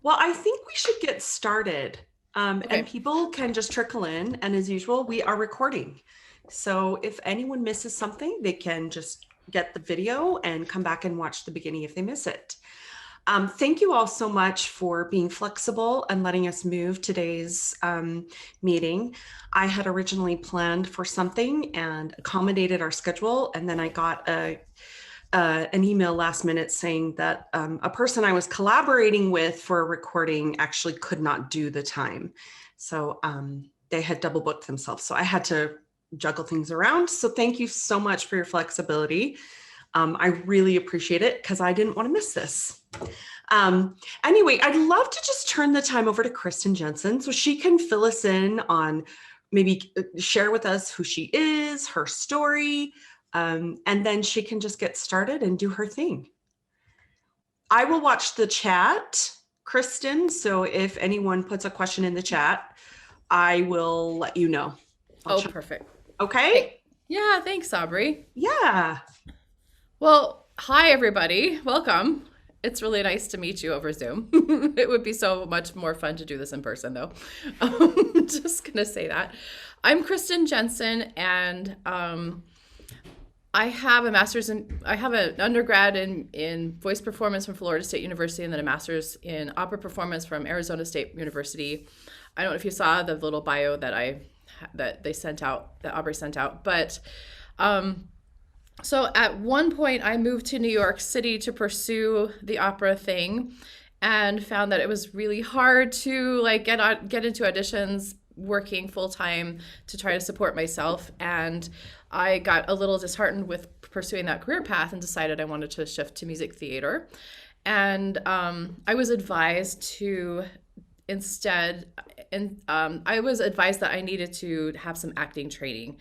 Well, I think we should get started. And Okay. people can just trickle in. And as usual, we are recording. So if anyone misses something, they can just get the video and come back and watch the beginning if they miss it. Thank you all so much for being flexible and letting us move today's meeting. I had originally planned for something and accommodated our schedule, and then I got an email last minute saying that a person I was collaborating with for a recording actually could not do the time. So they had double booked themselves. So I had to juggle things around. So thank you so much for your flexibility. I really appreciate it because I didn't want to miss this. Anyway, I'd love to just turn the time over to Kristen Jensen so she can fill us in on maybe share with us who she is, her story, and then she can just get started and do her thing. I will watch the chat, Kristen. So if anyone puts a question in the chat, I will let you know. Oh, perfect. Okay? Hey. Yeah, thanks, Aubrey. Yeah. Well, hi, everybody. Welcome. It's really nice to meet you over Zoom. It would be so much more fun to do this in person, though. Just going to say that. I'm Kristen Jensen, and I have an undergrad in voice performance from Florida State University, and then a master's in opera performance from Arizona State University. I don't know if you saw the little bio that they sent out, that Aubrey sent out, but so at one point I moved to New York City to pursue the opera thing, and found that it was really hard to get into auditions working full time to try to support myself, and I got a little disheartened with pursuing that career path and decided I wanted to shift to music theater. And I was advised to instead, and I was advised that I needed to have some acting training,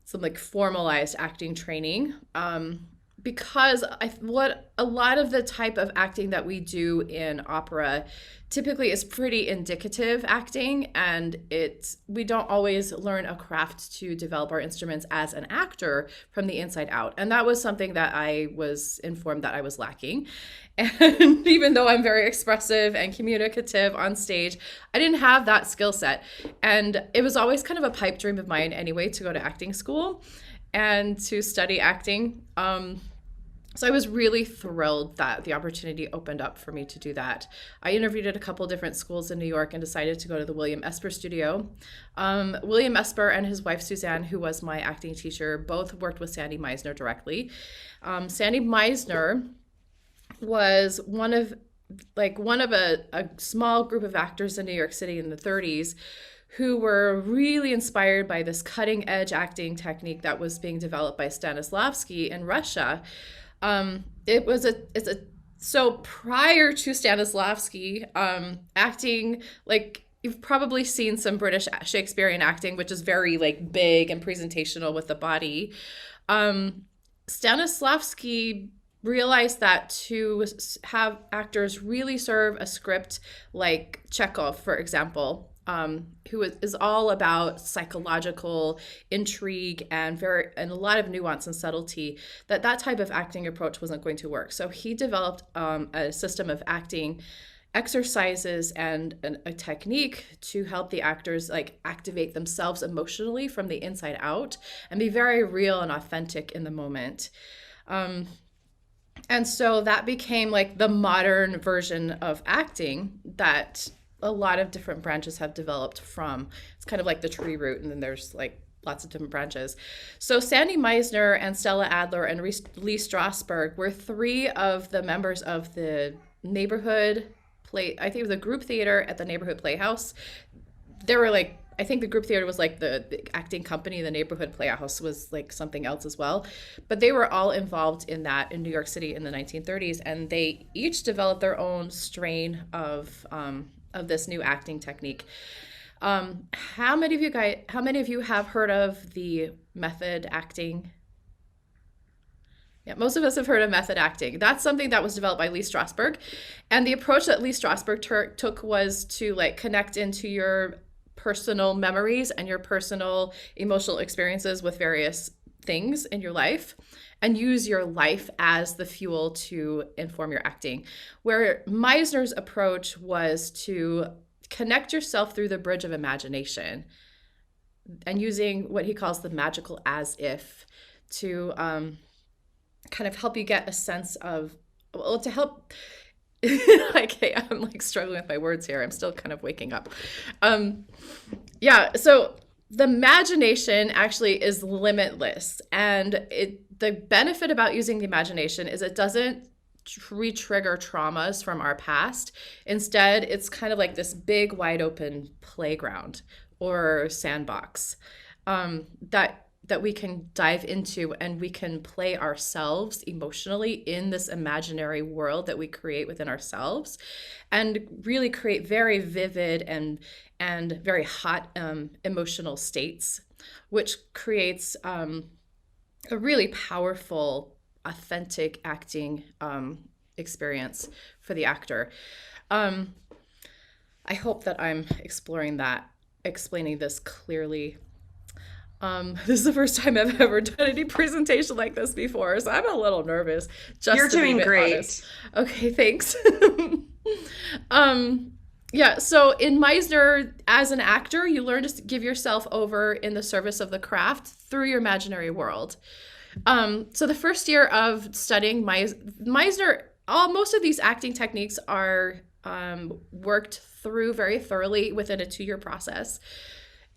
some like formalized acting training, because what a lot of the type of acting that we do in opera typically is pretty indicative acting, and we don't always learn a craft to develop our instruments as an actor from the inside out, and that was something that I was informed that I was lacking. And even though I'm very expressive and communicative on stage, I didn't have that skill set, and it was always kind of a pipe dream of mine anyway to go to acting school and to study acting. So I was really thrilled that the opportunity opened up for me to do that. I interviewed at a couple different schools in New York and decided to go to the William Esper studio. William Esper and his wife Suzanne, who was my acting teacher, both worked with Sandy Meisner directly. Sandy Meisner was one of a small group of actors in New York City in the 30s who were really inspired by this cutting edge acting technique that was being developed by Stanislavski in Russia. So prior to Stanislavski, acting, like, you've probably seen some British Shakespearean acting, which is very like big and presentational with the body. Stanislavski realized that to have actors really serve a script like Chekhov, for example, who is all about psychological intrigue and a lot of nuance and subtlety, that type of acting approach wasn't going to work. So he developed a system of acting exercises and a technique to help the actors like activate themselves emotionally from the inside out and be very real and authentic in the moment. And so that became like the modern version of acting that a lot of different branches have developed from. It's kind of like the tree root, and then there's like lots of different branches. So Sandy Meisner and Stella Adler and Lee Strasberg were three of the members of the neighborhood play. I think it was a group theater at the neighborhood playhouse. They were like, I think the group theater was like the acting company. The neighborhood playhouse was like something else as well. But they were all involved in that in New York City in the 1930s, and they each developed their own strain of this new acting technique. How many of you have heard of the method acting? Yeah, most of us have heard of method acting. That's something that was developed by Lee Strasberg. And the approach that Lee Strasberg took was to like connect into your personal memories and your personal emotional experiences with various things in your life and use your life as the fuel to inform your acting. Where Meisner's approach was to connect yourself through the bridge of imagination and using what he calls the magical as if to kind of help you get a sense of, well, to help. Okay, I'm like struggling with my words here. I'm still kind of waking up. Yeah, so the imagination actually is limitless, and the benefit about using the imagination is it doesn't re-trigger traumas from our past. Instead, it's kind of like this big wide open playground or sandbox that we can dive into, and we can play ourselves emotionally in this imaginary world that we create within ourselves, and really create very vivid and very hot emotional states, which creates a really powerful, authentic acting experience for the actor. I hope that I'm explaining this clearly. This is the first time I've ever done any presentation like this before, so I'm a little nervous. You're doing great. Honest. Okay, thanks. Yeah, so in Meisner, as an actor, you learn to give yourself over in the service of the craft through your imaginary world. So the first year of studying Meisner, most of these acting techniques are worked through very thoroughly within a 2-year process.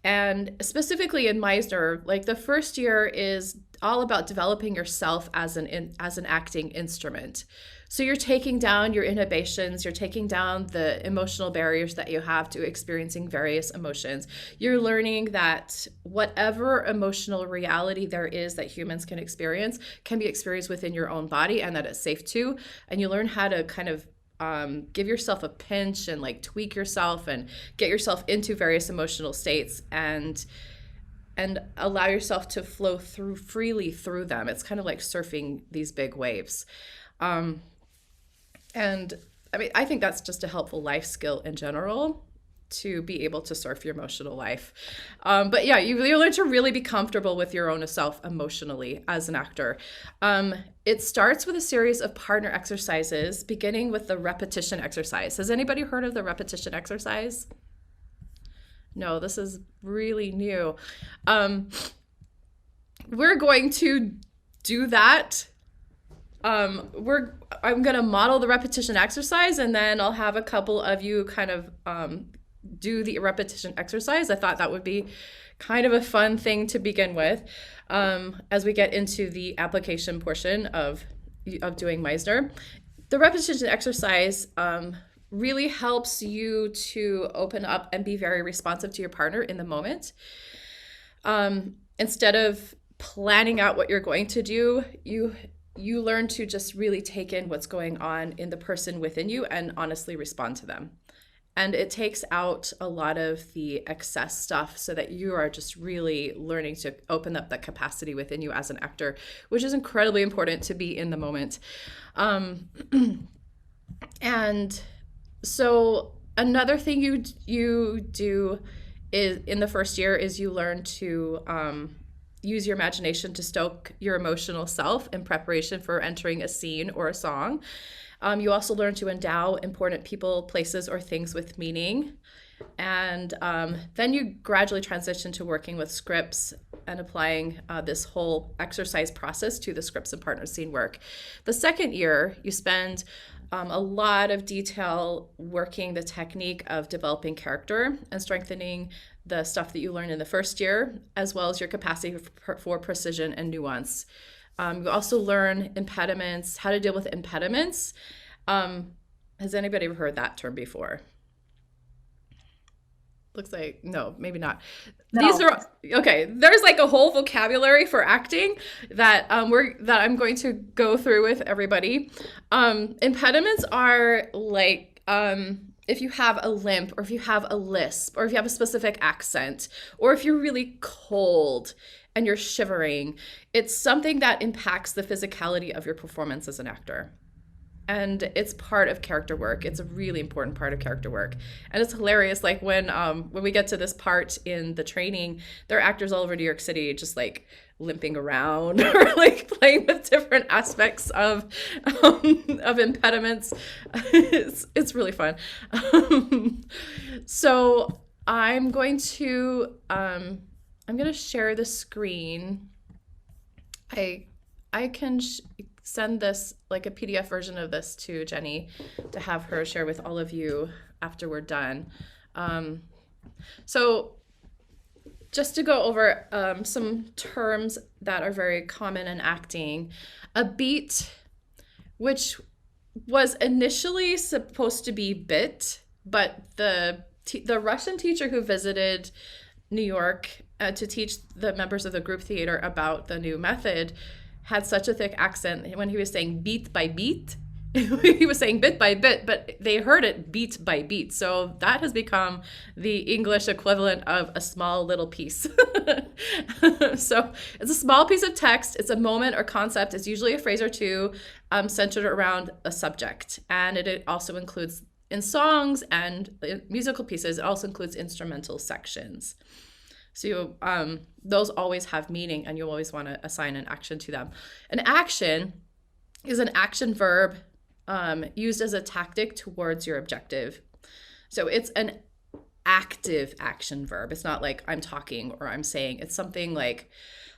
And specifically in Meisner, like the first year is all about developing yourself as an acting instrument. So you're taking down your inhibitions, you're taking down the emotional barriers that you have to experiencing various emotions. You're learning that whatever emotional reality there is that humans can be experienced within your own body, and that it's safe to. And you learn how to kind of give yourself a pinch and like tweak yourself and get yourself into various emotional states and allow yourself to flow freely through them. It's kind of like surfing these big waves. And I mean, I think that's just a helpful life skill in general, to be able to surf your emotional life. But yeah, you learn to really be comfortable with your own self emotionally as an actor. It starts with a series of partner exercises, beginning with the repetition exercise. Has anybody heard of the repetition exercise? No, this is really new. We're going to do that. I'm going to model the repetition exercise, and then I'll have a couple of you kind of do the repetition exercise. I thought that would be kind of a fun thing to begin with as we get into the application portion of doing Meisner. The repetition exercise really helps you to open up and be very responsive to your partner in the moment. Instead of planning out what you're going to do, you learn to just really take in what's going on in the person within you and honestly respond to them. And it takes out a lot of the excess stuff so that you are just really learning to open up that capacity within you as an actor, which is incredibly important to be in the moment. And so another thing you do is in the first year is you learn to use your imagination to stoke your emotional self in preparation for entering a scene or a song. You also learn to endow important people, places, or things with meaning. And then you gradually transition to working with scripts and applying this whole exercise process to the scripts and partner scene work. The second year, you spend a lot of detail working the technique of developing character and strengthening the stuff that you learned in the first year, as well as your capacity for precision and nuance. You also learn impediments, how to deal with impediments. Has anybody ever heard that term before? Looks like, no, maybe not. No. These are, okay, there's like a whole vocabulary for acting that I'm going to go through with everybody. Impediments are like, if you have a limp, or if you have a lisp, or if you have a specific accent, or if you're really cold and you're shivering, it's something that impacts the physicality of your performance as an actor. And it's part of character work. It's a really important part of character work. And it's hilarious, like when we get to this part in the training, there are actors all over New York City just like limping around or like playing with different aspects of impediments. It's really fun. So I'm going to share the screen. I can send this, like a PDF version of this, to Jenny to have her share with all of you after we're done. So just to go over some terms that are very common in acting. A beat, which was initially supposed to be bit, but the Russian teacher who visited New York to teach the members of the group theater about the new method had such a thick accent when he was saying beat by beat. He was saying bit by bit, but they heard it beat by beat. So that has become the English equivalent of a small little piece. So it's a small piece of text. It's a moment or concept. It's usually a phrase or two centered around a subject. And it also includes, in songs and musical pieces, it also includes instrumental sections. So those always have meaning, and you always want to assign an action to them. An action is an action verb used as a tactic towards your objective. So it's an active action verb. It's not like I'm talking or I'm saying. It's something like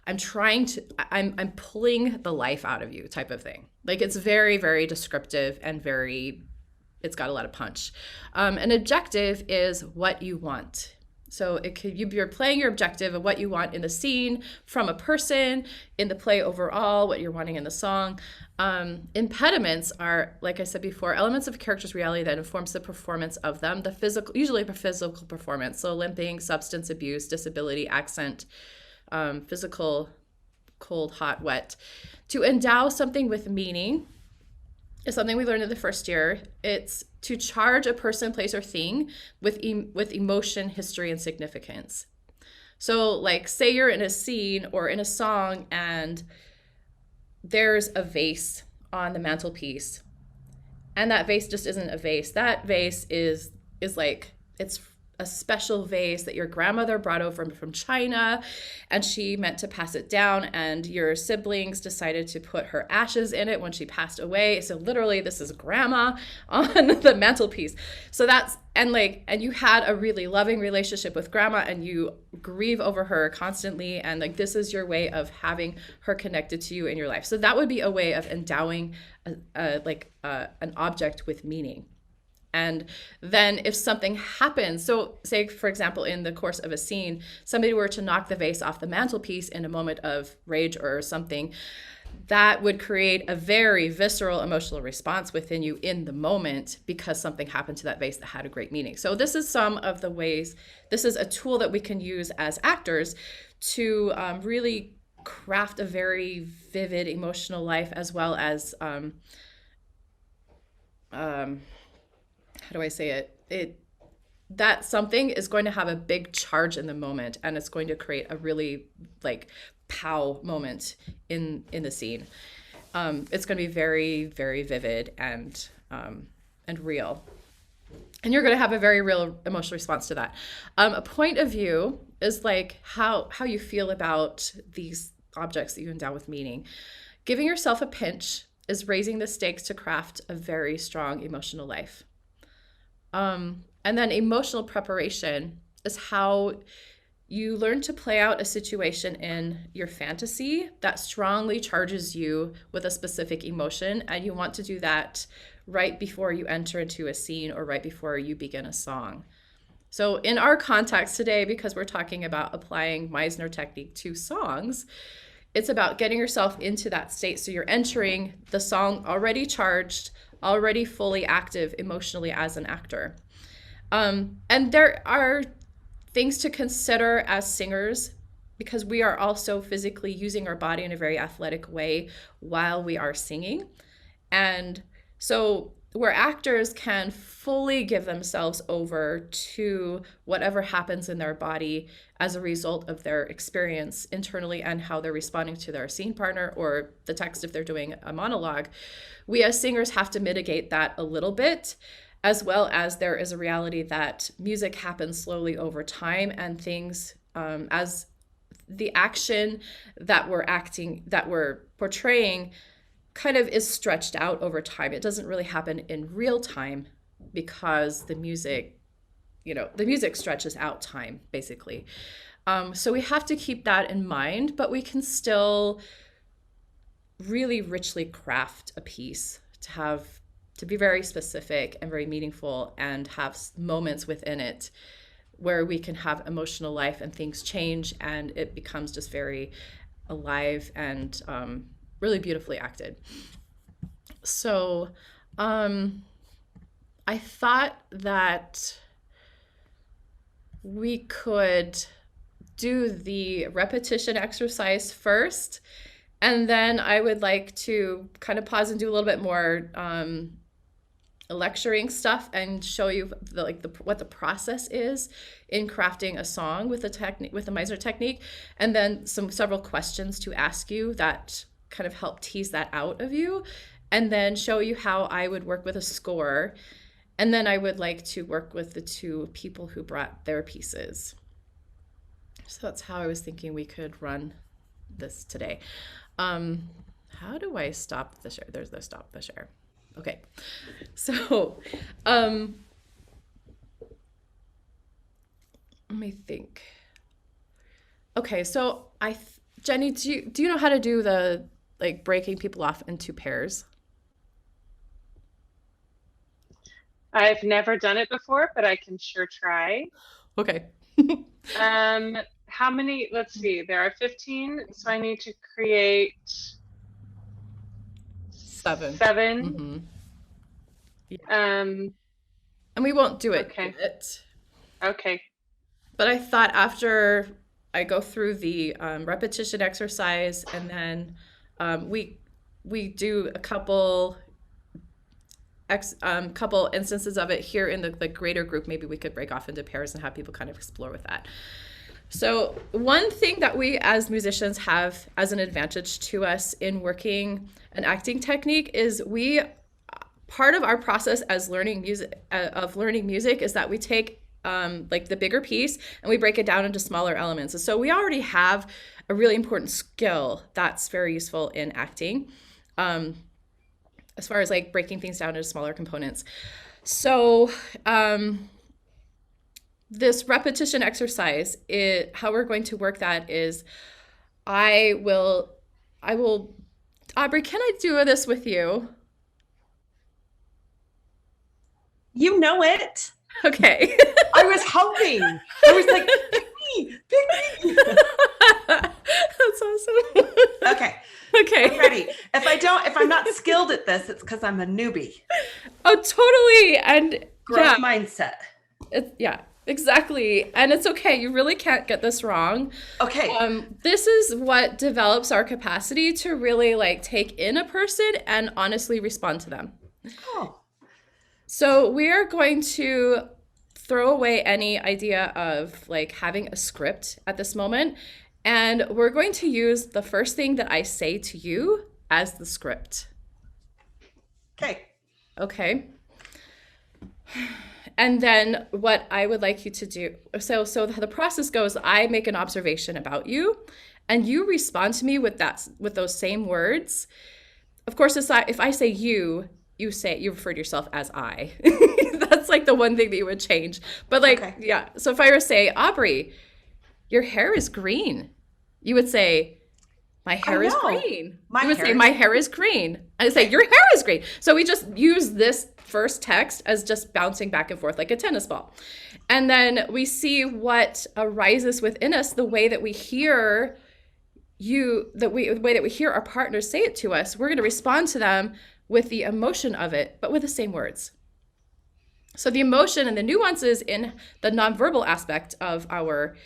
I'm pulling the life out of you type of thing. Like it's very, very descriptive and it's got a lot of punch. An objective is what you want. So you're playing your objective of what you want in the scene from a person, in the play overall, what you're wanting in the song. Impediments are, like I said before, elements of a character's reality that informs the performance of them. Usually a physical performance. So limping, substance abuse, disability, accent, physical, cold, hot, wet. To endow something with meaning is something we learned in the first year. It's to charge a person, place, or thing with emotion, history, and significance. So like say you're in a scene or in a song and there's a vase on the mantelpiece, and that vase just isn't a vase. That vase is like, it's a special vase that your grandmother brought over from China, and she meant to pass it down, and your siblings decided to put her ashes in it when she passed away. So literally this is grandma on the mantelpiece. So and you had a really loving relationship with grandma, and you grieve over her constantly, and like this is your way of having her connected to you in your life. So that would be a way of endowing an object with meaning. And then if something happens, so say, for example, in the course of a scene, somebody were to knock the vase off the mantelpiece in a moment of rage or something, that would create a very visceral emotional response within you in the moment because something happened to that vase that had a great meaning. So this is some of the ways, this is a tool that we can use as actors to really craft a very vivid emotional life, as well as how do I say it? That something is going to have a big charge in the moment, and it's going to create a really like pow moment in the scene. It's going to be very, very vivid and real, and you're going to have a very real emotional response to that. A point of view is like how you feel about these objects that you endow with meaning. Giving yourself a pinch is raising the stakes to craft a very strong emotional life. And then emotional preparation is how you learn to play out a situation in your fantasy that strongly charges you with a specific emotion, and you want to do that right before you enter into a scene or right before you begin a song. So in our context today, because we're talking about applying Meisner technique to songs, it's about getting yourself into that state so you're entering the song already charged, already fully active emotionally as an actor. And there are things to consider as singers, because we are also physically using our body in a very athletic way while we are singing. And so where actors can fully give themselves over to whatever happens in their body as a result of their experience internally and how they're responding to their scene partner or the text if they're doing a monologue, we as singers have to mitigate that a little bit, as well as there is a reality that music happens slowly over time, and things, as the action that we're portraying kind of is stretched out over time. It doesn't really happen in real time because the music, the music stretches out time basically. So we have to keep that in mind, but we can still really richly craft a piece to be very specific and very meaningful and have moments within it where we can have emotional life and things change and it becomes just very alive and really beautifully acted. So I thought that we could do the repetition exercise first, and then I would like to kind of pause and do a little bit more lecturing stuff and show you what the process is in crafting a song with the Meisner technique, and then several questions to ask you that kind of help tease that out of you, and then show you how I would work with a score, and then I would like to work with the two people who brought their pieces. So that's how I was thinking we could run this today. How do I stop the share? There's the stop the share. Okay, so let me think. Okay, so Jenny, do you know how to do the breaking people off into pairs? I've never done it before, but I can sure try. Okay. How many? Let's see. There are 15, so I need to create 7. Mm-hmm. Yeah. And we won't do it yet. Okay. But I thought after I go through the repetition exercise, and then we do a couple instances of it here in the greater group. Maybe we could break off into pairs and have people kind of explore with that. So one thing that we as musicians have as an advantage to us in working an acting technique is part of our process as learning music is that we take the bigger piece and we break it down into smaller elements. And so we already have a really important skill that's very useful in acting, as far as breaking things down into smaller components. So this repetition exercise, how we're going to work that is I will, Aubrey, can I do this with you? You know it. Okay. I was hoping. I was like, pick me. That's awesome. Okay. Okay. I'm ready. If I'm not skilled at this, it's because I'm a newbie. Oh, totally. And Growth mindset. Yeah, exactly. And it's okay. You really can't get this wrong. Okay. This is what develops our capacity to really take in a person and honestly respond to them. Oh. So we are going to throw away any idea of having a script at this moment. And we're going to use the first thing that I say to you as the script. Okay. Okay. And then what I would like you to do, so the process goes, I make an observation about you and you respond to me with those same words. Of course, if I say you refer to yourself as I. That's the one thing that you would change. But okay. Yeah. So if I were to say, Aubrey, your hair is green, you would say, my hair is green. You would say, my hair is green. I say, your hair is green. So we just use this first text as just bouncing back and forth like a tennis ball. And then we see what arises within us, the way that we hear the way that we hear our partners say it to us. We're going to respond to them with the emotion of it, but with the same words. So the emotion and the nuances in the nonverbal aspect of our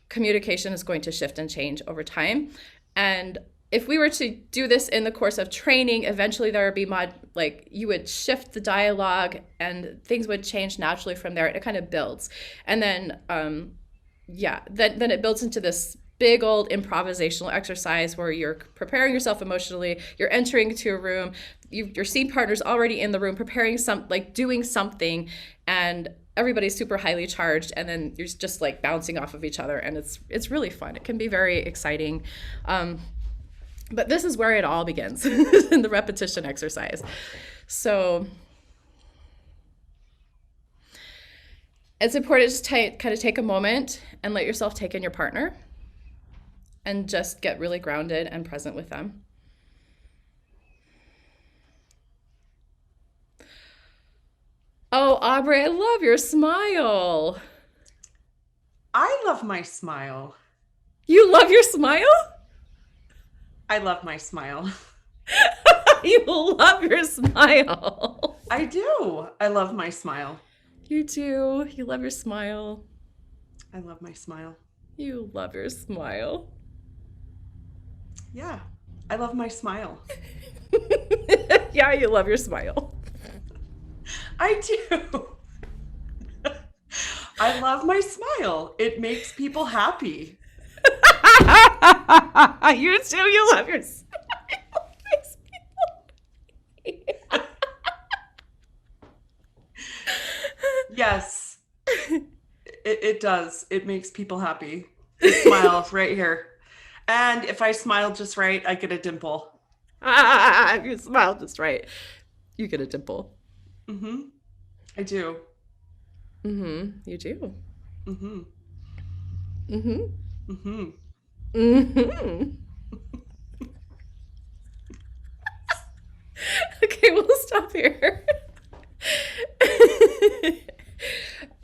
communication is going to shift and change over time. And if we were to do this in the course of training, eventually there would be you would shift the dialogue and things would change naturally from there. It kind of builds. And then, then it builds into this big old improvisational exercise where you're preparing yourself emotionally, you're entering into a room, your scene partner's already in the room preparing doing something, and everybody's super highly charged, and then you're just like bouncing off of each other, and it's really fun. It can be very exciting. But this is where it all begins in the repetition exercise. So it's important to kind of take a moment and let yourself take in your partner and just get really grounded and present with them. Oh, Aubrey, I love your smile. I love my smile. You love your smile? I love my smile. You love your smile. I do. I love my smile. You do. You love your smile. I love my smile. You love your smile. Yeah, I love my smile. Yeah, you love your smile. I do. I love my smile. It makes people happy. You too. You love your smile. Makes people happy. Yes, it does. It makes people happy. This smile right here. And if I smile just right, I get a dimple. If you smile just right, you get a dimple. Mm-hmm. I do. Mm-hmm. You do. Mm-hmm. Mm-hmm. Mm-hmm. Mm-hmm. Okay, we'll stop here.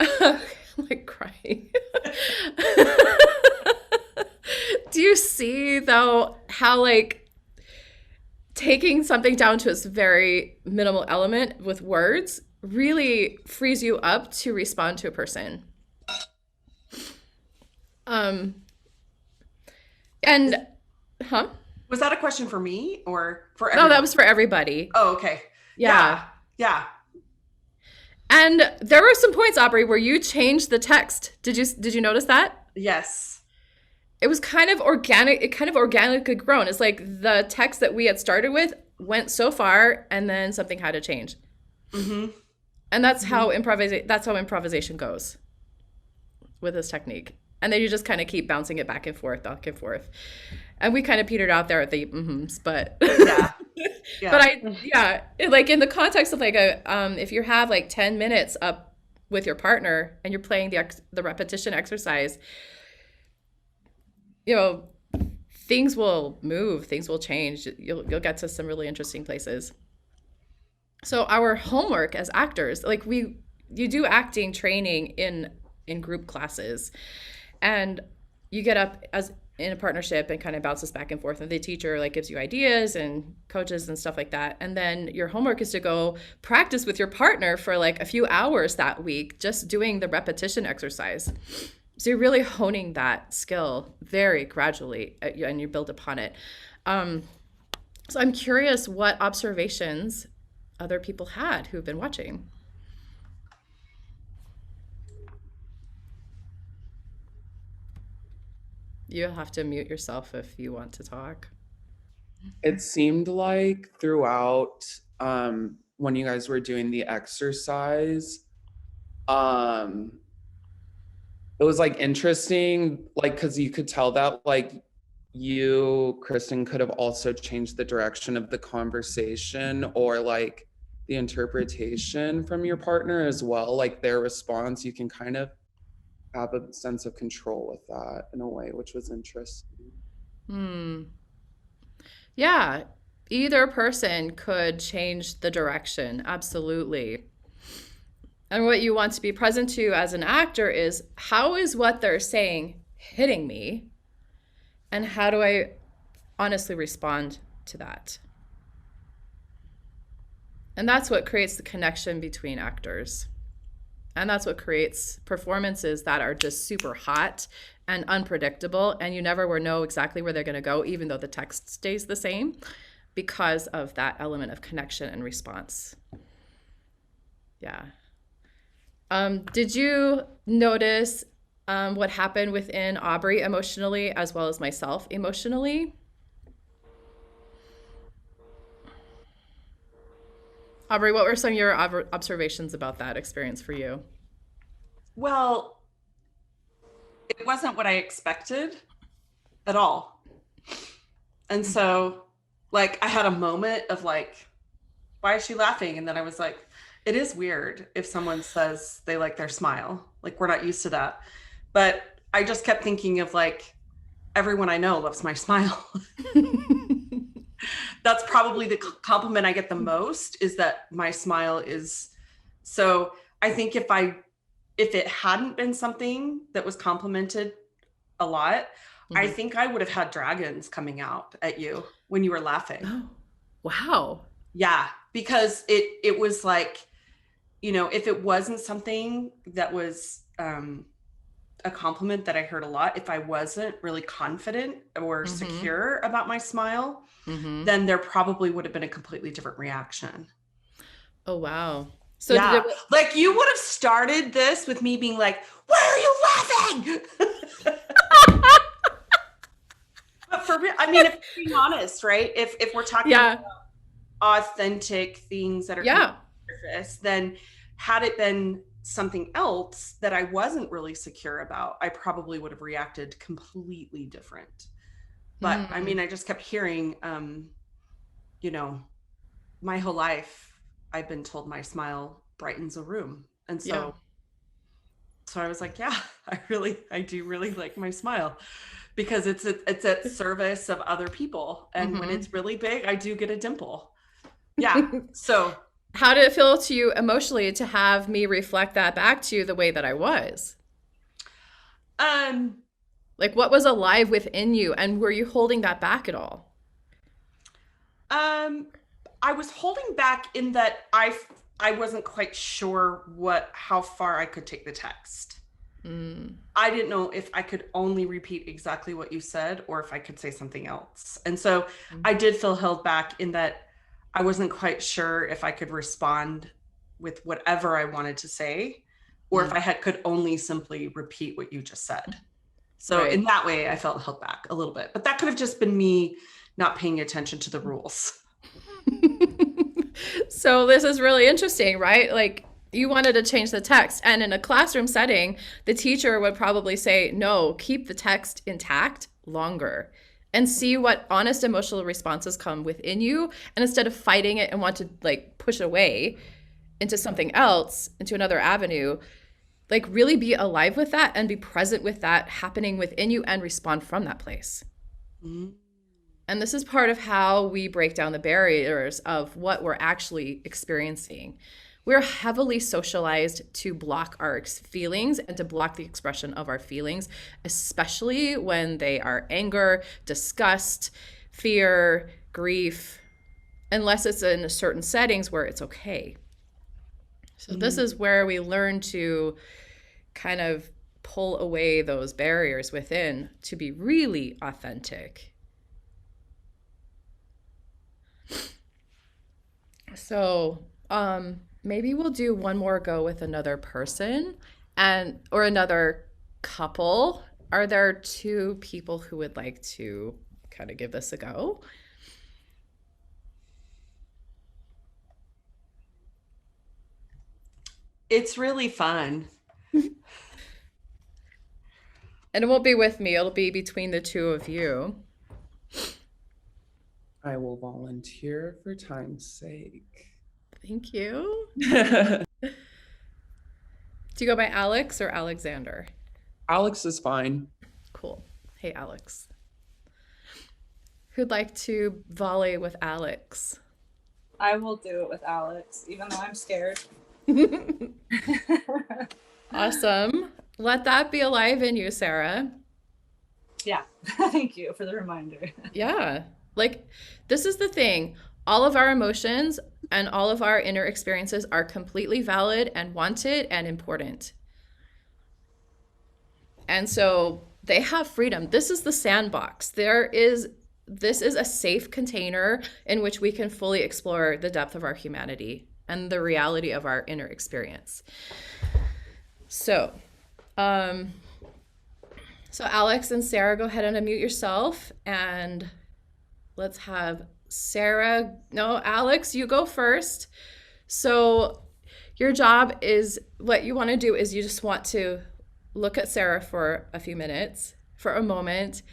I'm like crying. Do you see though how like taking something down to its very minimal element with words really frees you up to respond to a person? And huh? Was that a question for me or for No, everyone? that was for everybody. Oh, okay. Yeah. Yeah. And there were some points, Aubrey, where you changed the text. Did you notice that? Yes. It was kind of organic. It kind of organically grown. It's like the text that we had started with went so far, and then something had to change. Mm-hmm. And that's how improvisation goes with this technique. And then you just kind of keep bouncing it back and forth. And we kind of petered out there at the mm-hms, but Yeah. Yeah. But like in the context of like if you have like 10 minutes up with your partner and you're playing the repetition exercise, you know, things will move, things will change. You'll get to some really interesting places. So our homework as actors, like you do acting training in group classes, and you get up as in a partnership and kind of bounces back and forth, and the teacher like gives you ideas and coaches and stuff like that. And then your homework is to go practice with your partner for like a few hours that week, just doing the repetition exercise. So you're really honing that skill very gradually, and you build upon it. So I'm curious what observations other people had who've been watching. You'll have to mute yourself if you want to talk. It seemed like throughout when you guys were doing the exercise, it was like interesting, like because you could tell that like you, Kristen, could have also changed the direction of the conversation or like the interpretation from your partner as well, like their response. You can kind of have a sense of control with that in a way, which was interesting. Yeah, either person could change the direction, absolutely. And what you want to be present to as an actor is, how is what they're saying hitting me? And how do I honestly respond to that? And that's what creates the connection between actors. And that's what creates performances that are just super hot and unpredictable, and you never will know exactly where they're going to go, even though the text stays the same, because of that element of connection and response. Yeah. Did you notice what happened within Aubrey emotionally as well as myself emotionally? Aubrey, what were some of your observations about that experience for you? Well, it wasn't what I expected at all. And so, like, I had a moment of like, why is she laughing? And then I was like, it is weird if someone says they like their smile. Like, we're not used to that. But I just kept thinking of like, everyone I know loves my smile. That's probably the compliment I get the most, is that my smile is. So I think if it hadn't been something that was complimented a lot, I think I would have had dragons coming out at you when you were laughing. Oh, wow. Yeah, because it was like, if it wasn't something that was a compliment that I heard a lot, if I wasn't really confident or secure about my smile, then there probably would have been a completely different reaction. Oh, wow. So yeah, like you would have started this with me being like, why are you laughing? But for real, I mean, if we're being honest, right? If we're talking about authentic things that are surface, then had it been something else that I wasn't really secure about, I probably would have reacted completely different. But I mean, I just kept hearing, my whole life, I've been told my smile brightens a room. And so I was like, yeah, I do really like my smile, because it's at service of other people. And when it's really big, I do get a dimple. Yeah. So how did it feel to you emotionally to have me reflect that back to you the way that I was? Like, what was alive within you, and were you holding that back at all? I was holding back in that I wasn't quite sure how far I could take the text. I didn't know if I could only repeat exactly what you said, or if I could say something else. And so I did feel held back in that I wasn't quite sure if I could respond with whatever I wanted to say, or if I could only simply repeat what you just said. So in that way, I felt held back a little bit. But that could have just been me not paying attention to the rules. So this is really interesting, right? Like, you wanted to change the text, and in a classroom setting, the teacher would probably say, no, keep the text intact longer and see what honest emotional responses come within you. And instead of fighting it and want to like push it away into something else, into another avenue, like really be alive with that and be present with that happening within you and respond from that place. And this is part of how we break down the barriers of what we're actually experiencing. We're heavily socialized to block our feelings and to block the expression of our feelings, especially when they are anger, disgust, fear, grief, unless it's in certain settings where it's okay. So this is where we learn to kind of pull away those barriers within to be really authentic. So, maybe we'll do one more go with another person or another couple. Are there two people who would like to kind of give this a go? It's really fun. And it won't be with me. It'll be between the two of you. I will volunteer for time's sake. Thank you. Do you go by Alex or Alexander? Alex is fine. Cool. Hey, Alex. Who'd like to volley with Alex? I will do it with Alex, even though I'm scared. Awesome. Let that be alive in you, Sarah. Yeah. Thank you for the reminder. Yeah. Like, this is the thing. All of our emotions and all of our inner experiences are completely valid and wanted and important. And so they have freedom. This is the sandbox. This is a safe container in which we can fully explore the depth of our humanity and the reality of our inner experience. So, Alex and Sarah, go ahead and unmute yourself, and let's have Alex, you go first. So Your job is, what you want to do is you just want to look at Sarah for a few minutes, for a moment,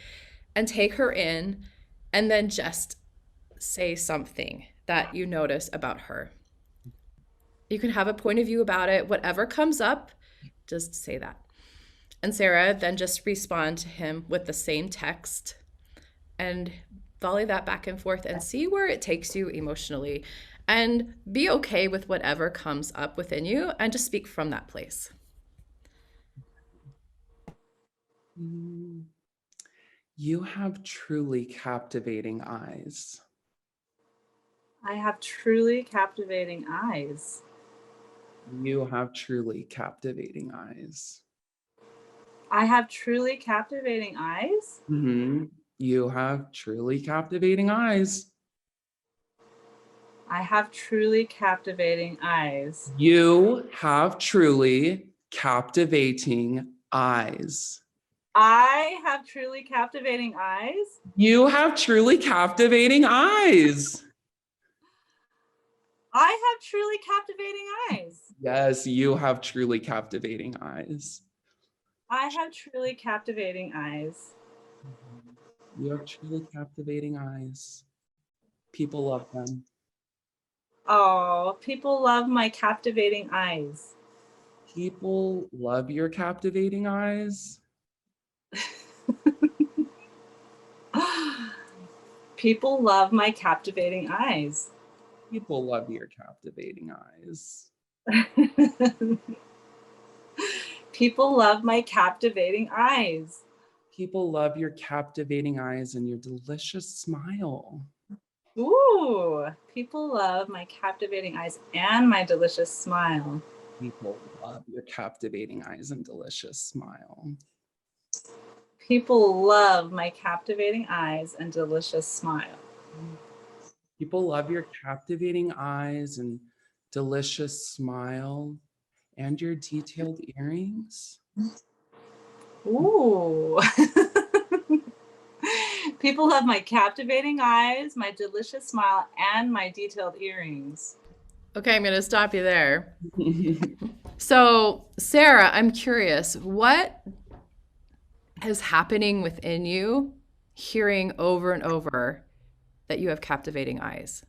and take her in, and then just say something that you notice about her. You can have a point of view about it. Whatever comes up, just say that. And Sarah then just respond to him with the same text and volley that back and forth and see where it takes you emotionally. And be okay with whatever comes up within you and just speak from that place. You have truly captivating eyes. I have truly captivating eyes. You have truly captivating eyes. I have truly captivating eyes. You have truly captivating eyes. I have truly captivating eyes. You have truly captivating eyes. I have truly captivating eyes. You have truly captivating eyes. I have truly captivating eyes. Yes, you have truly captivating eyes. I have truly captivating eyes. You have truly captivating eyes. People love them. Oh, people love my captivating eyes. People love your captivating eyes. People love my captivating eyes. People love your captivating eyes. People love my captivating eyes. People love your captivating eyes and your delicious smile. Ooh, people love my captivating eyes and my delicious smile. People love your captivating eyes and delicious smile. People love my captivating eyes and delicious smile. People love your captivating eyes and delicious smile and your detailed earrings. Ooh. People love my captivating eyes, my delicious smile, and my detailed earrings. Okay, I'm going to stop you there. So, Sarah, I'm curious, what is happening within you hearing over and over that you have captivating eyes?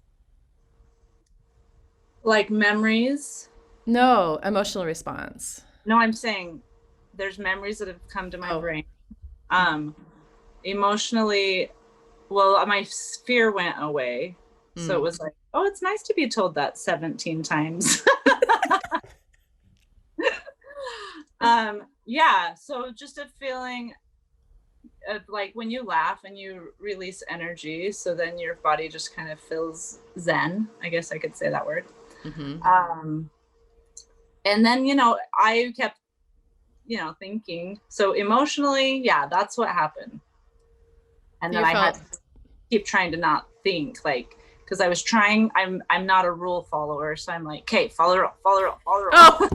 Like memories? No, emotional response. No, I'm saying there's memories that have come to my brain. Emotionally, well, my fear went away. So it was like, oh, it's nice to be told that 17 times. Yeah, so just a feeling of like when you laugh and you release energy, so then your body just kind of feels zen. I guess I could say that word. And then, I kept, thinking. So emotionally, yeah, that's what happened. And then I had to keep trying to not think, like, because I was trying. I'm not a rule follower, so I'm like, okay, follow the rule. Oh,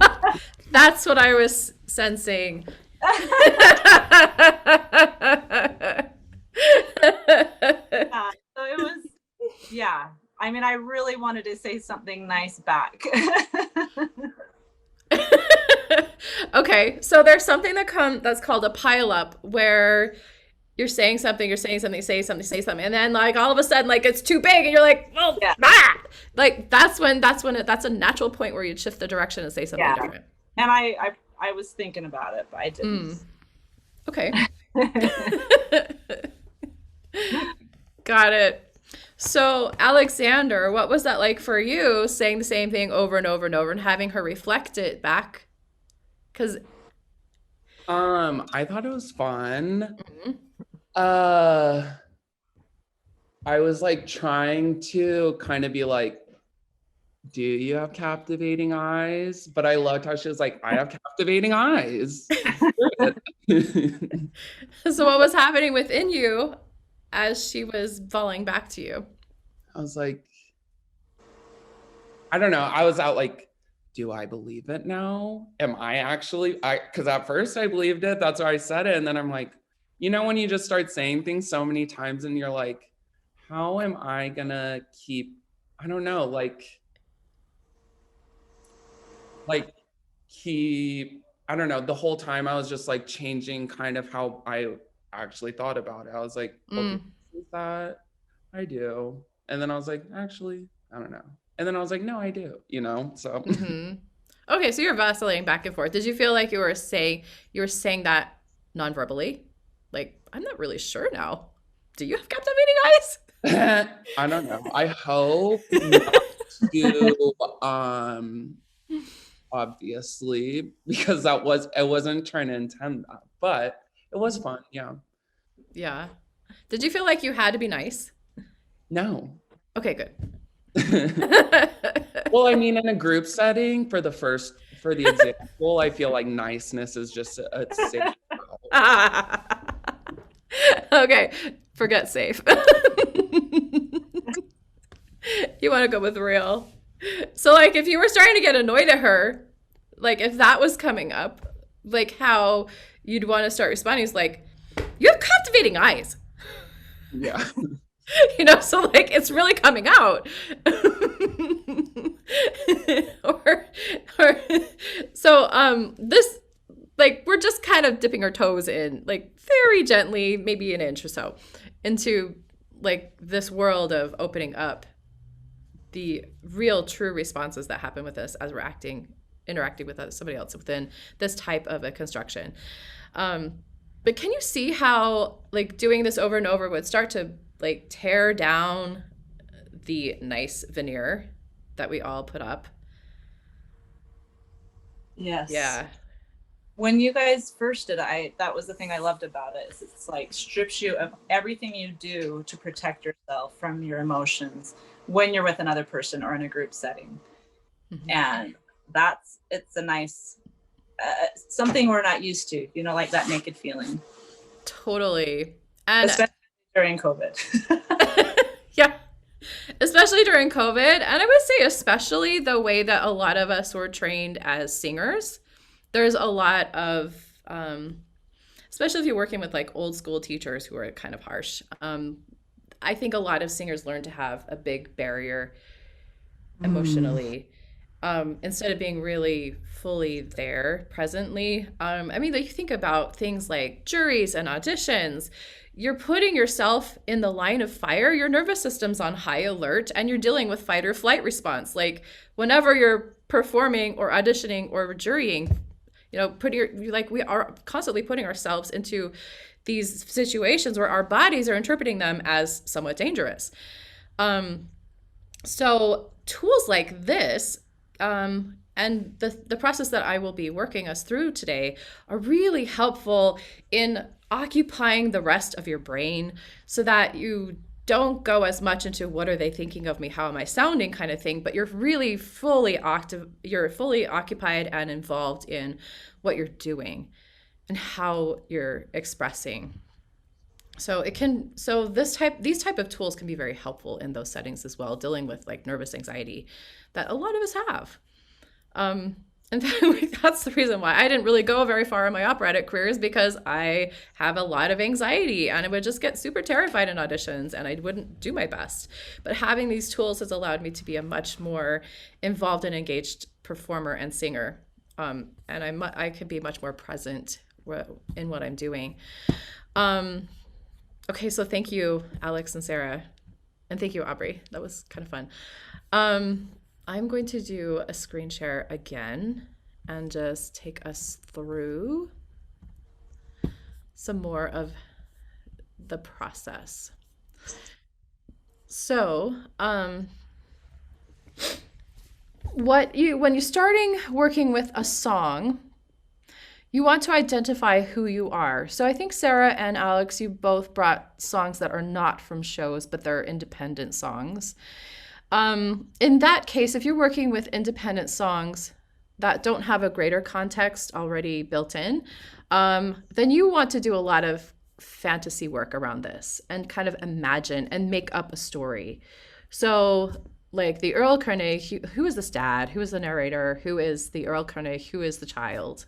that's what I was sensing. So it was, yeah. I mean, I really wanted to say something nice back. Okay, so there's something that's called a pile up, where you're saying something, say something, and then like all of a sudden, like it's too big, and you're like, well, yeah. Like that's a natural point where you'd shift the direction and say something different. And I was thinking about it, but I didn't. Okay. Got it. So Alexander, what was that like for you, saying the same thing over and over and over and having her reflect it back? Because I thought it was fun. I was like trying to kind of be like, do you have captivating eyes? But I loved how she was like, I have captivating eyes. So what was happening within you as she was falling back to you? I was like, I don't know. I was out like, do I believe it now? Am I actually, because at first I believed it. That's why I said it. And then I'm like, when you just start saying things so many times and you're like, how am I gonna keep, I don't know, like, like I don't know, the whole time I was just like changing kind of how I actually thought about it. I was like, okay, is that I do. And then I was like, actually, I don't know. And then I was like, no, I do, so. Okay, so you're vacillating back and forth. Did you feel like you were saying that non-verbally? Like, I'm not really sure now. Do you have captivating eyes? I don't know. I hope not to, obviously, because I wasn't trying to intend that, but it was fun. Yeah. Yeah. Did you feel like you had to be nice? No. Okay, good. Well, I mean, in a group setting for the example, I feel like niceness is just a safe. Okay, forget safe. You want to go with real. So, like, if you were starting to get annoyed at her, like, if that was coming up, like, how you'd want to start responding is like, you have captivating eyes. Yeah. So, like, it's really coming out. This, like, we're just kind of dipping our toes in, like, very gently, maybe an inch or so, into, like, this world of opening up the real true responses that happen with us as we're interacting with somebody else within this type of a construction. But can you see how, like, doing this over and over would start to, like, tear down the nice veneer that we all put up? Yes. Yeah. When you guys first did it, that was the thing I loved about it. Is it's like strips you of everything you do to protect yourself from your emotions when you're with another person or in a group setting. And it's a nice something we're not used to, like that naked feeling. Totally. And especially during COVID. Yeah, especially during COVID. And I would say especially the way that a lot of us were trained as singers. There's a lot of, especially if you're working with like old school teachers who are kind of harsh. I think a lot of singers learn to have a big barrier emotionally. Instead of being really fully there presently. I mean, like, you think about things like juries and auditions. You're putting yourself in the line of fire. Your nervous system's on high alert and you're dealing with fight or flight response. Like, whenever you're performing or auditioning or jurying, we are constantly putting ourselves into these situations where our bodies are interpreting them as somewhat dangerous. So tools like this, and the process that I will be working us through today are really helpful in occupying the rest of your brain so that you don't go as much into what are they thinking of me, how am I sounding kind of thing, but you're really fully occupied and involved in what you're doing and how you're expressing. So these type of tools can be very helpful in those settings as well, dealing with like nervous anxiety that a lot of us have. And that's the reason why I didn't really go very far in my operatic career, is because I have a lot of anxiety and I would just get super terrified in auditions and I wouldn't do my best. But having these tools has allowed me to be a much more involved and engaged performer and singer. And I could be much more present in what I'm doing. Okay, so thank you, Alex and Sarah. And thank you, Aubrey. That was kind of fun. I'm going to do a screen share again and just take us through some more of the process. So, when you're starting working with a song, you want to identify who you are. So I think Sarah and Alex, you both brought songs that are not from shows, but they're independent songs. In that case, if you're working with independent songs that don't have a greater context already built in, then you want to do a lot of fantasy work around this and kind of imagine and make up a story. So like the Earl Carnegie, who is this dad? Who is the narrator? Who is the Earl Carnegie? Who is the child?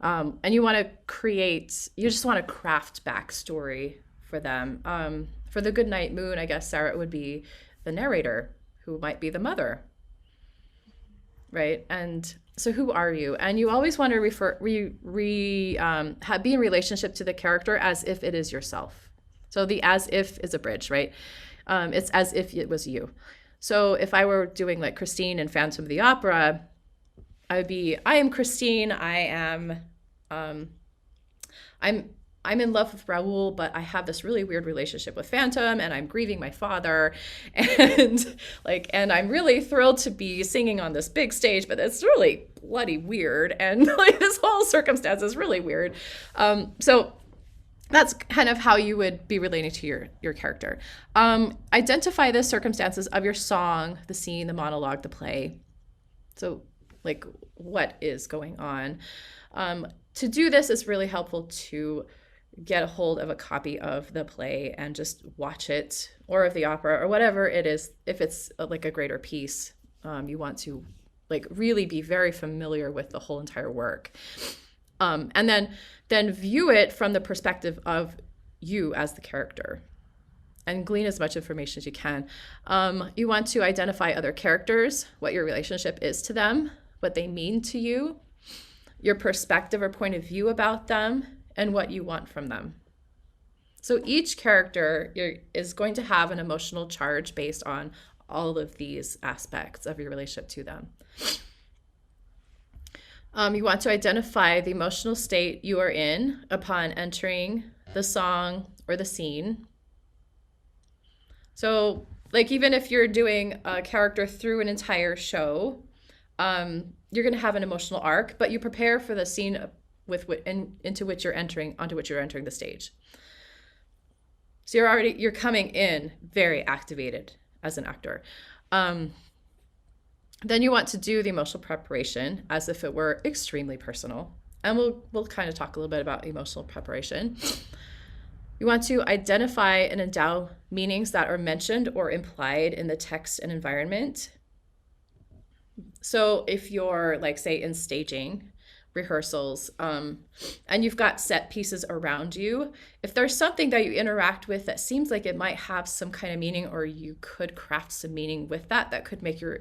And you just want to craft backstory for them. For the Goodnight Moon, I guess, Sarah, it would be the narrator, who might be the mother. right? And so who are you? And you always want to be in relationship to the character as if it is yourself. So the as if is a bridge, right? It's as if it was you. So if I were doing like Christine in Phantom of the Opera, I am Christine. I'm in love with Raoul, but I have this really weird relationship with Phantom, and I'm grieving my father, and I'm really thrilled to be singing on this big stage, but it's really bloody weird, and like this whole circumstance is really weird. So that's kind of how you would be relating to your character. Identify the circumstances of your song, the scene, the monologue, the play. So like what is going on? To do this is really helpful to get a hold of a copy of the play and just watch it, or of the opera, or whatever it is. If it's like a greater piece, you want to like really be very familiar with the whole entire work. And then view it from the perspective of you as the character, and glean as much information as you can. You want to identify other characters, what your relationship is to them, what they mean to you, your perspective or point of view about them, and what you want from them. So each character is going to have an emotional charge based on all of these aspects of your relationship to them. You want to identify the emotional state you are in upon entering the song or the scene. So like even if you're doing a character through an entire show, you're going to have an emotional arc, but you prepare for the scene onto which you're entering the stage. So you're coming in very activated as an actor. Then you want to do the emotional preparation as if it were extremely personal. And we'll kind of talk a little bit about emotional preparation. You want to identify and endow meanings that are mentioned or implied in the text and environment. So if you're like, say, in staging rehearsals, and you've got set pieces around you, if there's something that you interact with that seems like it might have some kind of meaning, or you could craft some meaning with that could make your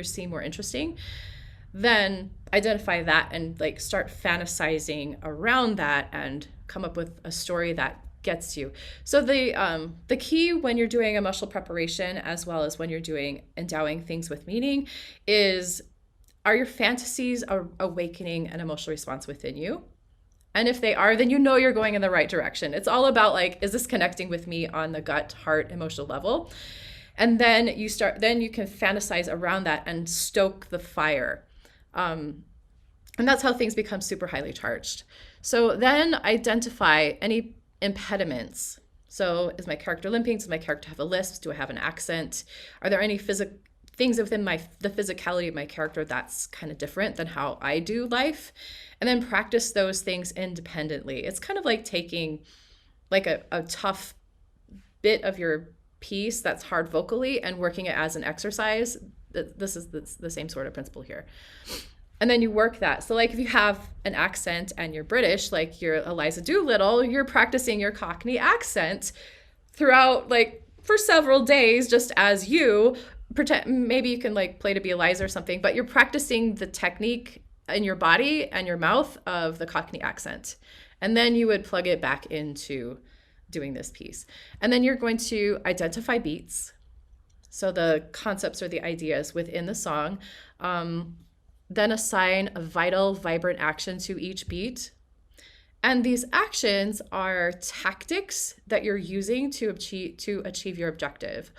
scene more interesting, then identify that and like start fantasizing around that and come up with a story that gets you. So the key when you're doing emotional preparation, as well as when you're doing endowing things with meaning, is, are your fantasies awakening an emotional response within you? And if they are, then you know you're going in the right direction. It's all about like, is this connecting with me on the gut, heart, emotional level? And then you can fantasize around that and stoke the fire. And that's how things become super highly charged. So then identify any impediments. So is my character limping? Does my character have a lisp? Do I have an accent? Are there any things within the physicality of my character that's kind of different than how I do life? And then practice those things independently. It's kind of like taking like a tough bit of your piece that's hard vocally and working it as an exercise. This is the same sort of principle here. And then you work that. So like if you have an accent and you're British, like you're Eliza Doolittle, you're practicing your Cockney accent throughout like for several days, just as you pretend. Maybe you can like play to be Eliza or something, but you're practicing the technique in your body and your mouth of the Cockney accent. And then you would plug it back into doing this piece. And then you're going to identify beats. So the concepts or the ideas within the song. Then assign a vital, vibrant action to each beat. And these actions are tactics that you're using to achieve your objective.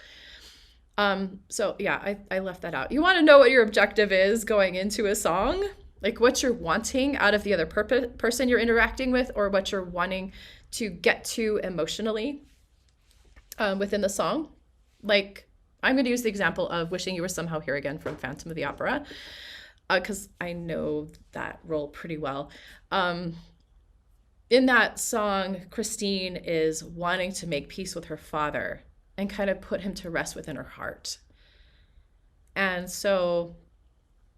So yeah, I left that out. You want to know what your objective is going into a song, like what you're wanting out of the other person you're interacting with, or what you're wanting to get to emotionally within the song. Like I'm going to use the example of Wishing You Were Somehow Here Again from Phantom of the Opera, because I know that role pretty well. In that song, Christine is wanting to make peace with her father and kind of put him to rest within her heart. And so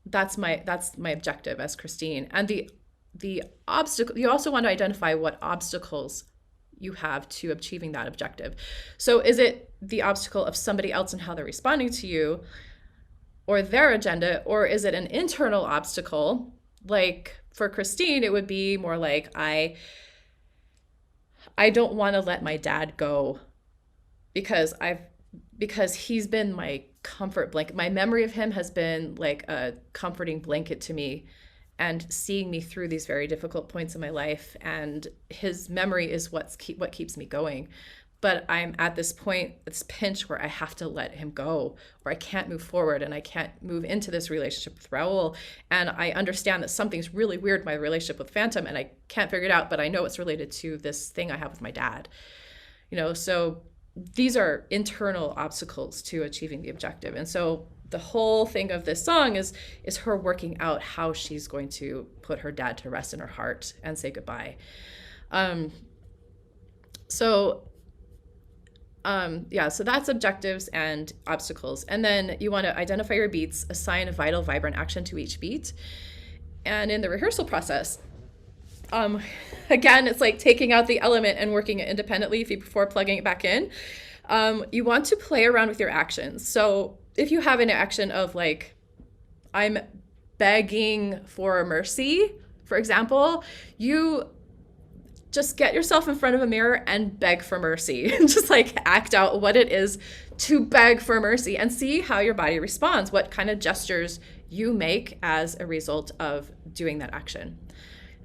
that's my objective as Christine. And the obstacle, you also want to identify what obstacles you have to achieving that objective. So is it the obstacle of somebody else and how they're responding to you? or their agenda, or is it an internal obstacle? Like for Christine, it would be more like, I don't want to let my dad go because he's been my comfort blanket. My memory of him has been like a comforting blanket to me and seeing me through these very difficult points in my life. And his memory is what keeps me going. But I'm at this point, this pinch where I have to let him go, or I can't move forward and I can't move into this relationship with Raul. And I understand that something's really weird in my relationship with Phantom and I can't figure it out, but I know it's related to this thing I have with my dad. So these are internal obstacles to achieving the objective. And so the whole thing of this song is her working out how she's going to put her dad to rest in her heart and say goodbye. So that's objectives and obstacles. And then you want to identify your beats, assign a vital, vibrant action to each beat. And in the rehearsal process, again, it's like taking out the element and working it independently before plugging it back in. You want to play around with your actions. So if you have an action of like, I'm begging for mercy, for example, you just get yourself in front of a mirror and beg for mercy. Just like act out what it is to beg for mercy and see how your body responds, what kind of gestures you make as a result of doing that action.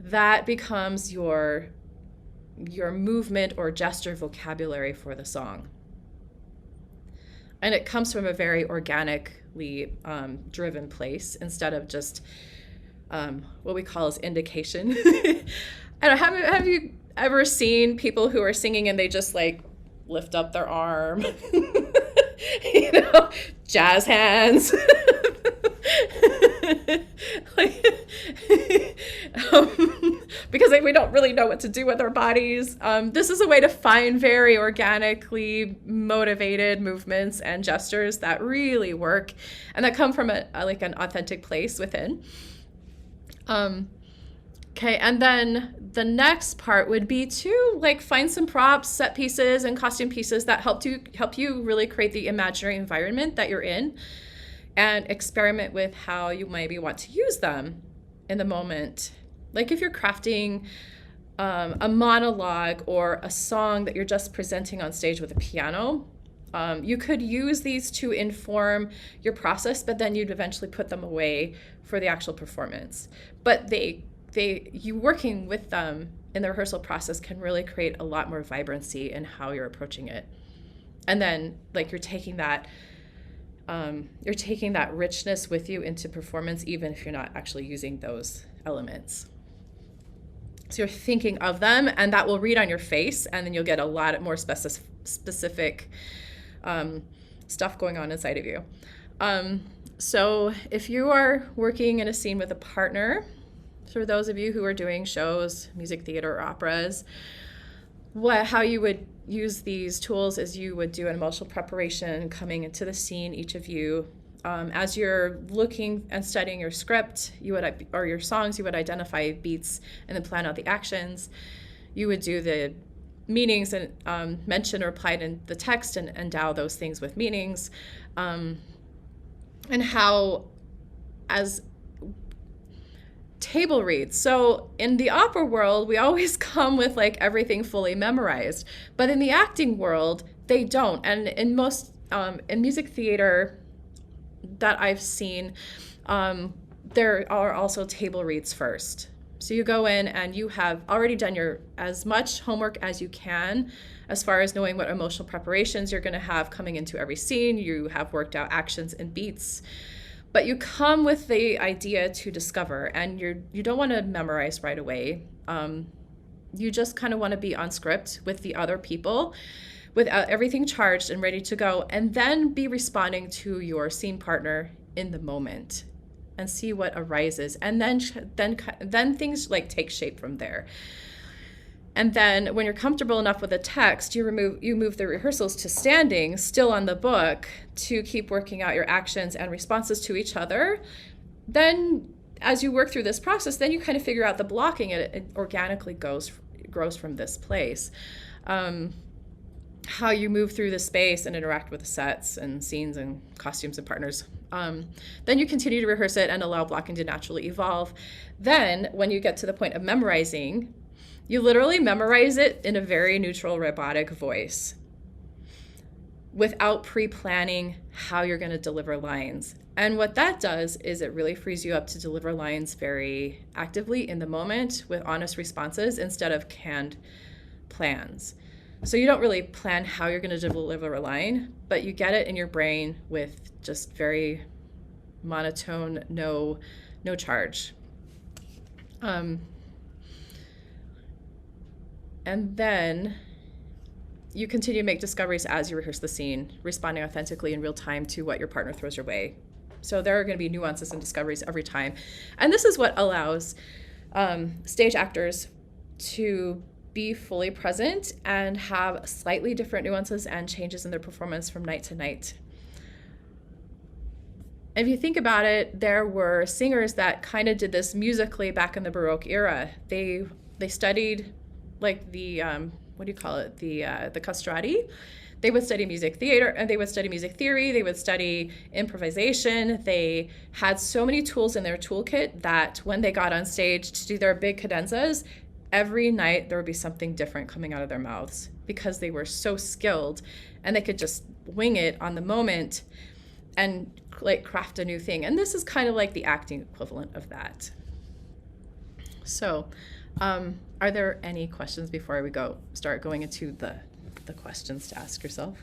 That becomes your movement or gesture vocabulary for the song. And it comes from a very organically driven place instead of just what we call as indication. I don't know, have you ever seen people who are singing and they just like lift up their arm? Jazz hands. Because we don't really know what to do with our bodies. This is a way to find very organically motivated movements and gestures that really work and that come from an authentic place within. Okay, and then the next part would be to like find some props, set pieces, and costume pieces that help you really create the imaginary environment that you're in, and experiment with how you maybe want to use them in the moment. Like if you're crafting a monologue or a song that you're just presenting on stage with a piano, you could use these to inform your process, but then you'd eventually put them away for the actual performance. But you working with them in the rehearsal process can really create a lot more vibrancy in how you're approaching it. And then like you're taking that richness with you into performance, even if you're not actually using those elements. So you're thinking of them, and that will read on your face, and then you'll get a lot more specific stuff going on inside of you. So if you are working in a scene with a partner, for those of you who are doing shows, music theater, or operas, how you would use these tools is you would do an emotional preparation coming into the scene, each of you. As you're looking and studying your script, or your songs, you would identify beats and then plan out the actions. You would do the meanings and mention or apply it in the text and endow those things with meanings. And how, as table reads. So in the opera world, we always come with like everything fully memorized, but in the acting world, they don't. And in most, in music theater that I've seen, there are also table reads first. So you go in and you have already done as much homework as you can as far as knowing what emotional preparations you're going to have coming into every scene. You have worked out actions and beats. But you come with the idea to discover, and you don't want to memorize right away. You just kind of want to be on script with the other people, with everything charged and ready to go, and then be responding to your scene partner in the moment, and see what arises, and then things like take shape from there. And then when you're comfortable enough with the text, you move the rehearsals to standing, still on the book, to keep working out your actions and responses to each other. Then as you work through this process, then you kind of figure out the blocking, and it organically grows from this place. how you move through the space and interact with the sets and scenes and costumes and partners. Then you continue to rehearse it and allow blocking to naturally evolve. Then when you get to the point of memorizing, you literally memorize it in a very neutral, robotic voice without pre-planning how you're going to deliver lines. And what that does is it really frees you up to deliver lines very actively in the moment with honest responses instead of canned plans. So you don't really plan how you're going to deliver a line, but you get it in your brain with just very monotone, no charge. And then you continue to make discoveries as you rehearse the scene, responding authentically in real time to what your partner throws your way. So there are going to be nuances and discoveries every time. And this is what allows stage actors to be fully present and have slightly different nuances and changes in their performance from night to night. If you think about it, there were singers that kind of did this musically back in the Baroque era. They studied like the what do you call it? The castrati. They would study music theater, and they would study music theory. They would study improvisation. They had so many tools in their toolkit that when they got on stage to do their big cadenzas, every night there would be something different coming out of their mouths because they were so skilled and they could just wing it on the moment and like craft a new thing. And this is kind of like the acting equivalent of that. So are there any questions before we start going into the questions to ask yourself?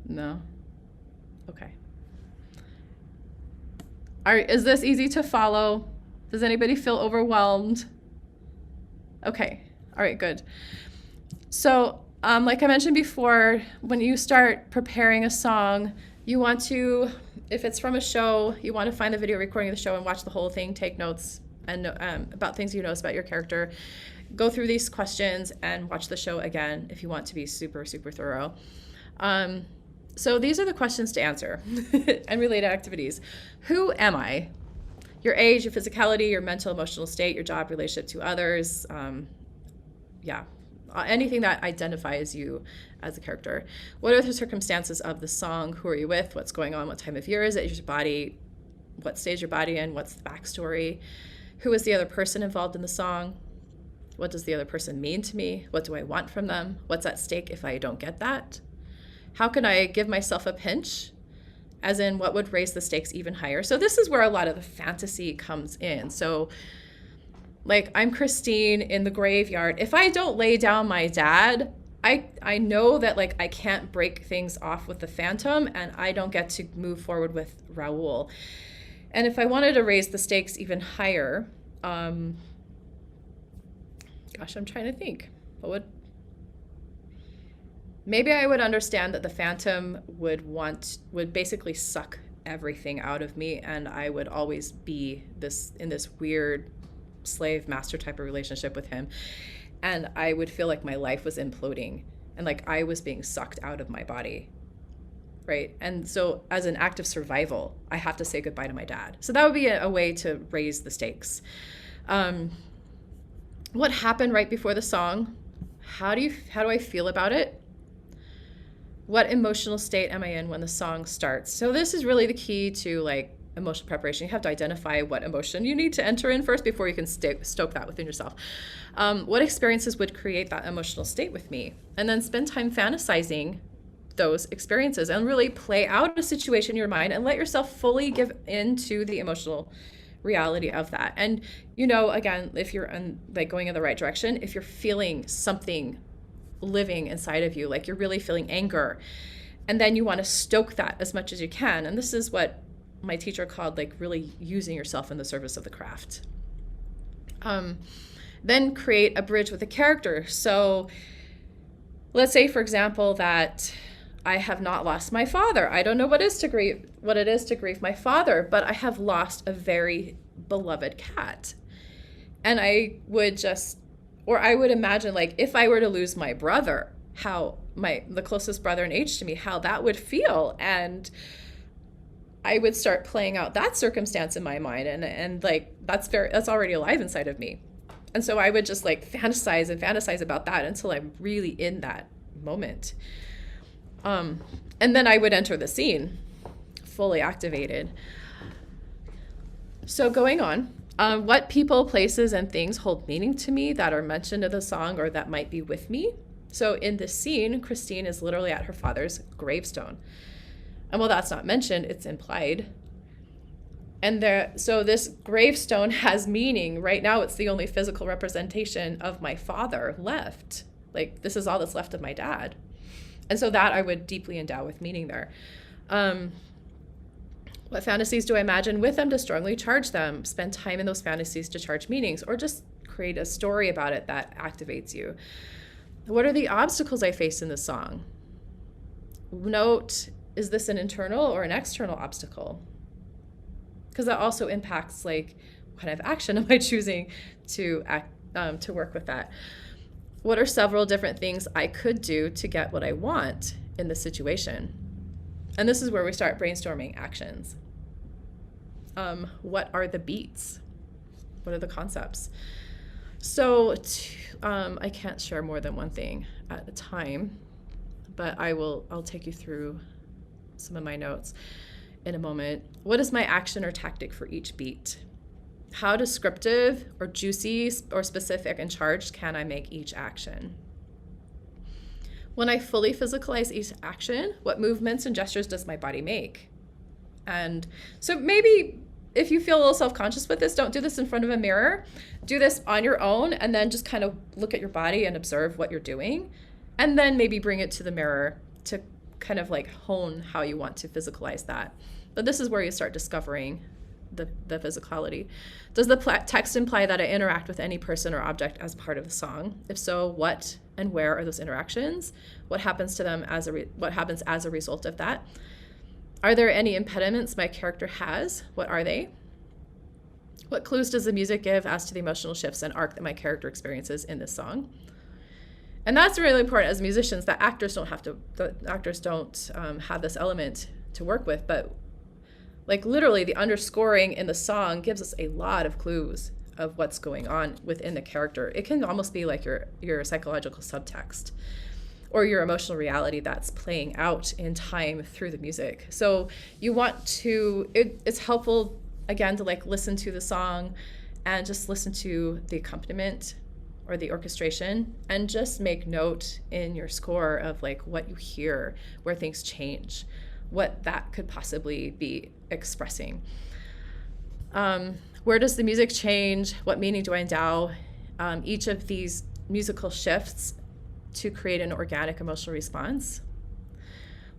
No? Okay. Is this easy to follow? Does anybody feel overwhelmed? Okay. All right, good. So like I mentioned before, when you start preparing a song, you want to, if it's from a show, you want to find the video recording of the show and watch the whole thing, take notes and about things you notice about your character. Go through these questions and watch the show again if you want to be super, super thorough. So these are the questions to answer and related activities. Who am I? Your age, your physicality, your mental, emotional state, your job, relationship to others. Anything that identifies you as a character. What are the circumstances of the song? Who are you with? What's going on? What time of year is it? Your body, what stage your body in? What's the backstory? Who is the other person involved in the song? What does the other person mean to me? What do I want from them? What's at stake if I don't get that? How can I give myself a pinch? As in, what would raise the stakes even higher? So this is where a lot of the fantasy comes in. So like, I'm Christine in the graveyard. If I don't lay down my dad, I know that like I can't break things off with the phantom and I don't get to move forward with Raoul. And if I wanted to raise the stakes even higher, gosh, I'm trying to think. Maybe I would understand that the phantom would basically suck everything out of me, and I would always be in this weird slave master type of relationship with him, and I would feel like my life was imploding and like I was being sucked out of my body, right? And so as an act of survival, I have to say goodbye to my dad. So that would be a way to raise the stakes. What happened right before the song? How do I feel about it? What emotional state am I in when the song starts? So this is really the key to like emotional preparation. You have to identify what emotion you need to enter in first before you can stoke that within yourself. What experiences would create that emotional state with me? And then spend time fantasizing those experiences and really play out a situation in your mind and let yourself fully give into the emotional reality of that. And again, if you're going in the right direction, if you're feeling something living inside of you, like you're really feeling anger, and then you want to stoke that as much as you can. And this is what my teacher called like really using yourself in the service of the craft. Then create a bridge with a character. So let's say, for example, that I have not lost my father. I don't know what it is to grieve my father, but I have lost a very beloved cat. And I would imagine, like, if I were to lose my brother, how the closest brother in age to me, how that would feel. And I would start playing out that circumstance in my mind, and like that's already alive inside of me. And so I would just like fantasize and fantasize about that until I'm really in that moment. And then I would enter the scene fully activated. So going on, what people, places, and things hold meaning to me that are mentioned in the song or that might be with me. So in this scene, Christine is literally at her father's gravestone. And while that's not mentioned, it's implied. And so this gravestone has meaning. Right now, it's the only physical representation of my father left. Like, this is all that's left of my dad. And so that I would deeply endow with meaning there. What fantasies do I imagine with them to strongly charge them? Spend time in those fantasies to charge meanings, or just create a story about it that activates you. What are the obstacles I face in the song? Note, is this an internal or an external obstacle? Because that also impacts like what kind of action am I choosing to work with that. What are several different things I could do to get what I want in the situation? And this is where we start brainstorming actions. What are the beats? What are the concepts? So I can't share more than one thing at a time, but I'll take you through some of my notes in a moment. What is my action or tactic for each beat? How descriptive or juicy or specific and charged can I make each action? When I fully physicalize each action, what movements and gestures does my body make? And so maybe if you feel a little self-conscious with this, don't do this in front of a mirror. Do this on your own and then just kind of look at your body and observe what you're doing. And then maybe bring it to the mirror to kind of like hone how you want to physicalize that. But this is where you start discovering the physicality. Does the text imply that I interact with any person or object as part of the song? If so, what and where are those interactions? What happens to them what happens as a result of that? Are there any impediments my character has? What are they? What clues does the music give as to the emotional shifts and arc that my character experiences in this song? And that's really important as musicians, that actors don't have this element to work with, but like literally the underscoring in the song gives us a lot of clues of what's going on within the character. It can almost be like your psychological subtext or your emotional reality that's playing out in time through the music. So you want to, it's helpful again to like listen to the song and just listen to the accompaniment or the orchestration and just make note in your score of like what you hear, where things change, what that could possibly be expressing. Where does the music change? What meaning do I endow each of these musical shifts to create an organic emotional response?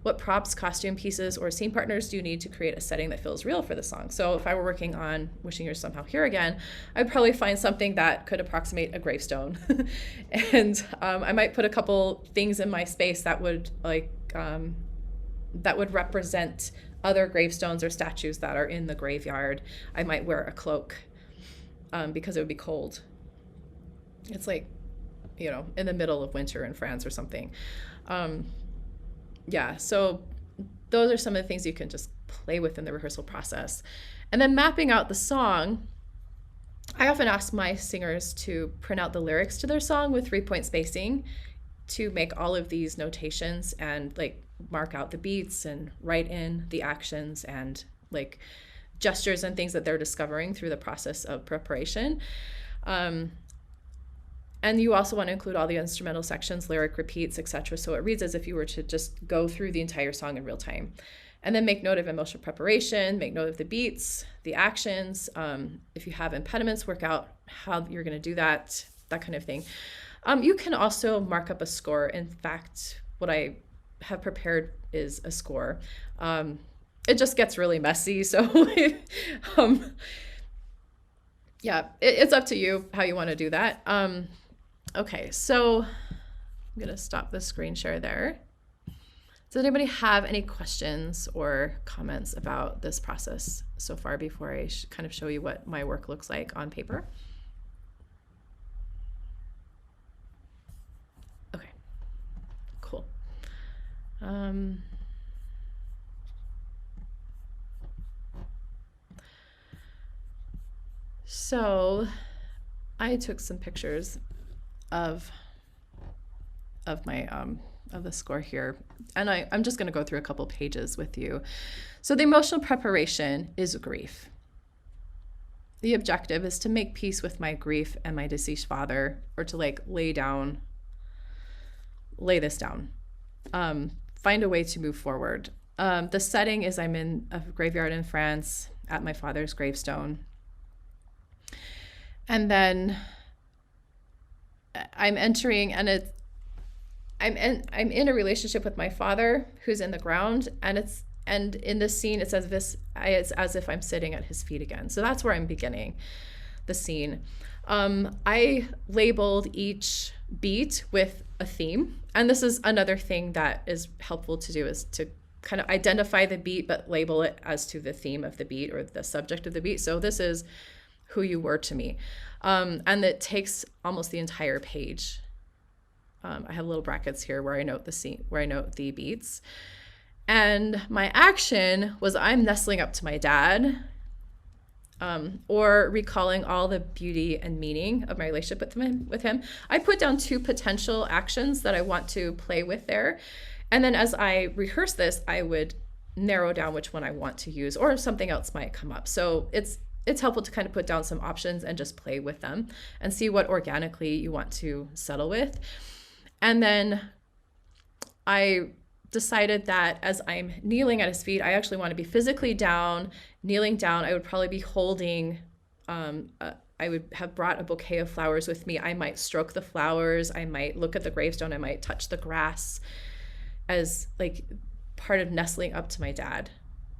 What props, costume pieces, or scene partners do you need to create a setting that feels real for the song? So if I were working on Wishing You're Somehow Here Again, I'd probably find something that could approximate a gravestone. And I might put a couple things in my space that would represent other gravestones or statues that are in the graveyard. I might wear a cloak because it would be cold. It's like, in the middle of winter in France or something. Yeah, so those are some of the things you can just play with in the rehearsal process. And then mapping out the song, I often ask my singers to print out the lyrics to their song with 3-point spacing to make all of these notations and like mark out the beats and write in the actions and like gestures and things that they're discovering through the process of preparation. And you also want to include all the instrumental sections, lyric repeats, etc. So it reads as if you were to just go through the entire song in real time. And then make note of emotional preparation, make note of the beats, the actions. If you have impediments, work out how you're going to do that kind of thing. You can also mark up a score. In fact, what I have prepared is a score. It just gets really messy. So yeah, it's up to you how you want to do that. Okay, so I'm going to stop the screen share there. Does anybody have any questions or comments about this process so far before I kind of show you what my work looks like on paper? Okay, cool. So I took some pictures of my of the score here, and I'm just going to go through a couple pages with you. So the emotional preparation is grief. The objective is to make peace with my grief and my deceased father, or to like lay this down, find a way to move forward. The setting is I'm in a graveyard in France at my father's gravestone. And then I'm entering, and I'm in a relationship with my father who's in the ground, and in this scene it's as if I'm sitting at his feet again. So that's where I'm beginning the scene. I labeled each beat with a theme, and this is another thing that is helpful to do, is to kind of identify the beat but label it as to the theme of the beat or the subject of the beat. So this is who you were to me, and it takes almost the entire page. I have little brackets here where I note the scene, where I note the beats. And my action was I'm nestling up to my dad, or recalling all the beauty and meaning of my relationship with him. I put down 2 potential actions that I want to play with there. And then as I rehearse this, I would narrow down which one I want to use, or something else might come up. So it's helpful to kind of put down some options and just play with them and see what organically you want to settle with. And then I decided that as I'm kneeling at his feet, I actually want to be physically down, kneeling down. I would probably be holding, I would have brought a bouquet of flowers with me. I might stroke the flowers. I might look at the gravestone. I might touch the grass, as like part of nestling up to my dad.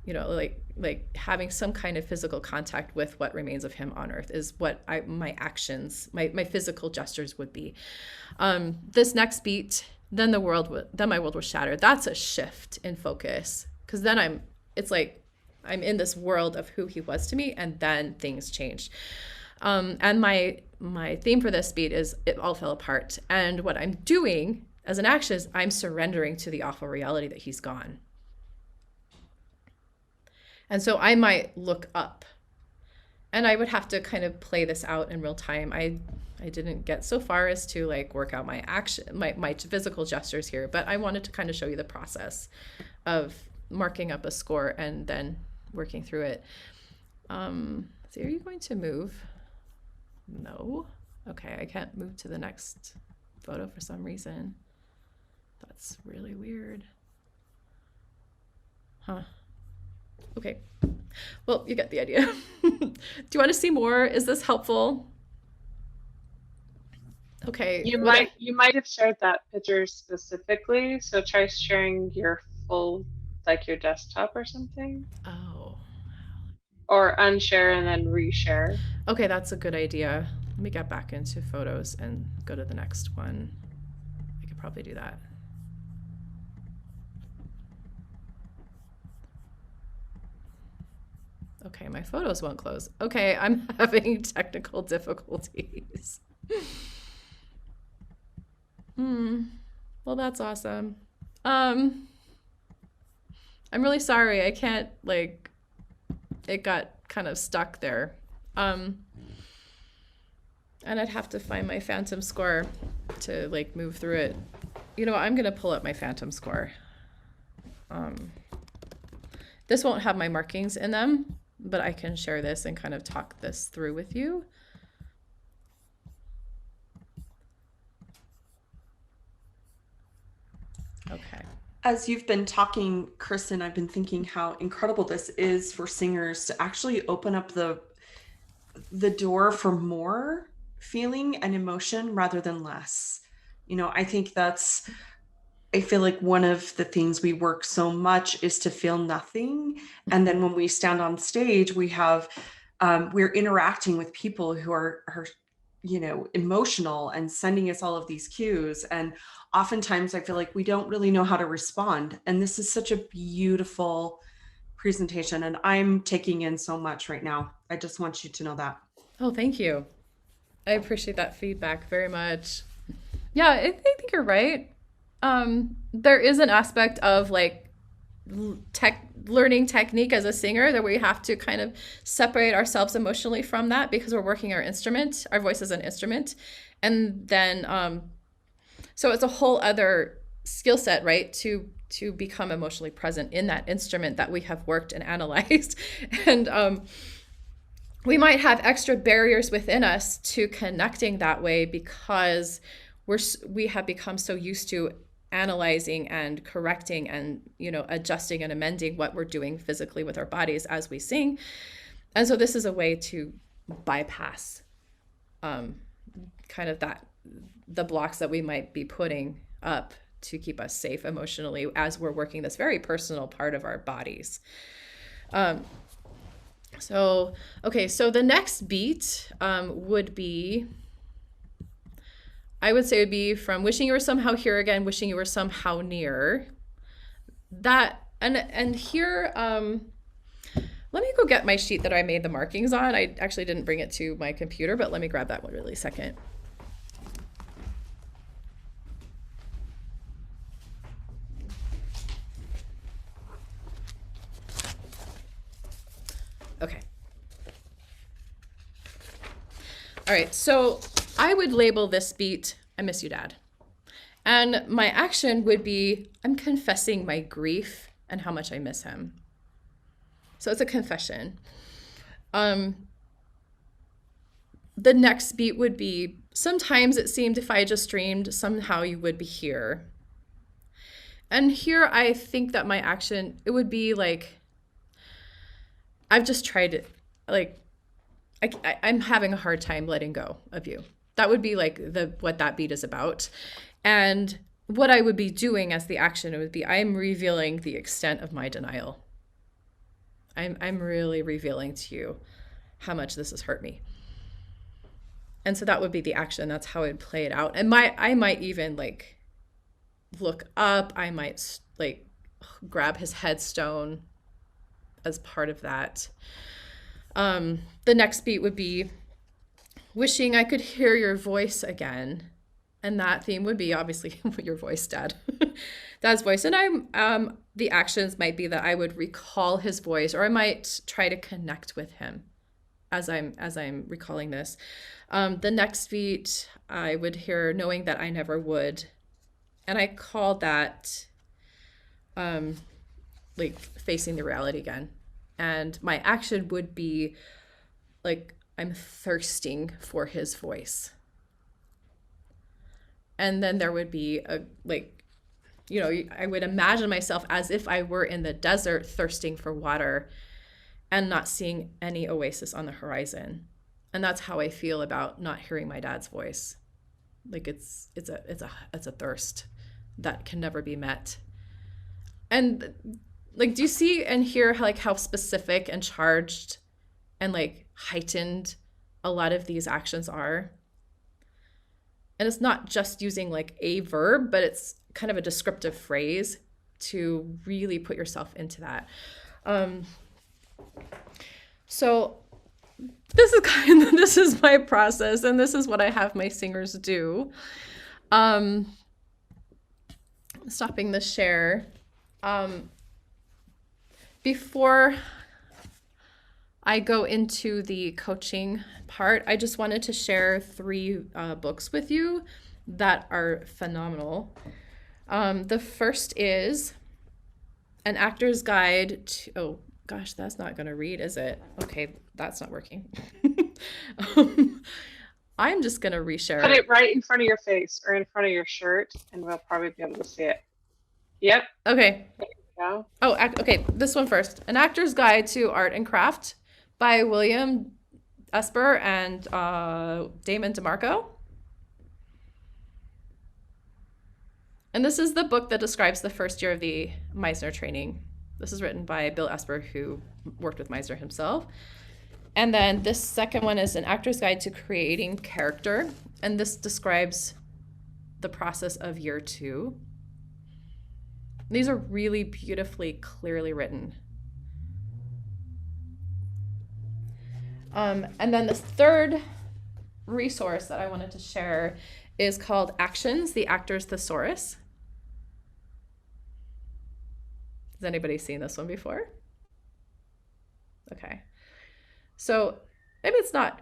You know, like having some kind of physical contact with what remains of him on earth is what my actions, my physical gestures would be. This next beat, then my world was shattered. That's a shift in focus, because then it's like I'm in this world of who he was to me, and then things changed. And my theme for this beat is it all fell apart. And what I'm doing as an action is I'm surrendering to the awful reality that he's gone. And so I might look up, and I would have to kind of play this out in real time. I didn't get so far as to like work out my action, my physical gestures here, but I wanted to kind of show you the process of marking up a score and then working through it. So are you going to move? No. Okay, I can't move to the next photo for some reason. That's really weird. Huh. Okay. Well, you get the idea. Do you want to see more? Is this helpful? Okay. You might have shared that picture specifically, so try sharing your full, like your desktop or something. Oh. Or unshare and then reshare. Okay, that's a good idea. Let me get back into photos and go to the next one. I could probably do that. Okay, my photos won't close. Okay, I'm having technical difficulties. Well, that's awesome. I'm really sorry. I can't, like, it got kind of stuck there. And I'd have to find my phantom score to like move through it. You know, I'm gonna pull up my phantom score. This won't have my markings in them, but I can share this and kind of talk this through with you. Okay. As you've been talking, Kristen, I've been thinking how incredible this is for singers to actually open up the door for more feeling and emotion rather than less. You know, I think I feel like one of the things we work so much is to feel nothing. And then when we stand on stage, we're interacting with people who are, you know, emotional and sending us all of these cues. And oftentimes I feel like we don't really know how to respond. And this is such a beautiful presentation, and I'm taking in so much right now. I just want you to know that. Oh, thank you. I appreciate that feedback very much. Yeah, I think you're right. There is an aspect of like learning technique as a singer that we have to kind of separate ourselves emotionally from that because we're working our instrument, our voice as an instrument. And then, so it's a whole other skill set, right? To become emotionally present in that instrument that we have worked and analyzed. And we might have extra barriers within us to connecting that way because we have become so used to analyzing and correcting and, adjusting and amending what we're doing physically with our bodies as we sing. And so this is a way to bypass kind of the blocks that we might be putting up to keep us safe emotionally as we're working this very personal part of our bodies. So the next beat would be, I would say, would be from wishing you were somehow here again, wishing you were somehow near. That, and here, let me go get my sheet that I made the markings on. I actually didn't bring it to my computer, but let me grab that one really second. Okay. All right, so I would label this beat, I miss you, Dad. And my action would be, I'm confessing my grief and how much I miss him. So it's a confession. The next beat would be, sometimes it seemed if I just dreamed, somehow you would be here. And here I think that my action, it would be like, I've just tried it, like, I'm having a hard time letting go of you. That would be like what that beat is about. And what I would be doing as the action, it would be, I'm revealing the extent of my denial. I'm really revealing to you how much this has hurt me. And so that would be the action. That's how I'd play it out. And I might even like look up. I might like grab his headstone as part of that. The next beat would be wishing I could hear your voice again. And that theme would be obviously your voice, Dad. Dad's voice. And the actions might be that I would recall his voice, or I might try to connect with him as I'm recalling this. The next beat I would hear knowing that I never would. And I call that like facing the reality again. And my action would be like, I'm thirsting for his voice. And then there would be I would imagine myself as if I were in the desert thirsting for water and not seeing any oasis on the horizon. And that's how I feel about not hearing my dad's voice. Like it's a thirst that can never be met. And like, do you see and hear like how specific and charged and like heightened a lot of these actions are? And it's not just using like a verb, but it's kind of a descriptive phrase to really put yourself into that. So this is my process, and this is what I have my singers do. Stopping the share. Before I go into the coaching part, I just wanted to share 3 books with you that are phenomenal. The first is An Actor's Guide to, oh gosh, that's not going to read, is it? Okay, that's not working. I'm just going to reshare Put it right in front of your face or in front of your shirt, and we'll probably be able to see it. Yep. Okay. There you go. Oh, okay, this one first. An Actor's Guide to Art and Craft by William Esper and Damon DeMarco. And this is the book that describes the first year of the Meisner training. This is written by Bill Esper, who worked with Meisner himself. And then this second one is An Actor's Guide to Creating Character. And this describes the process of year 2. These are really beautifully, clearly written. And then the third resource that I wanted to share is called Actions, the Actor's Thesaurus. Has anybody seen this one before? Okay. So maybe it's not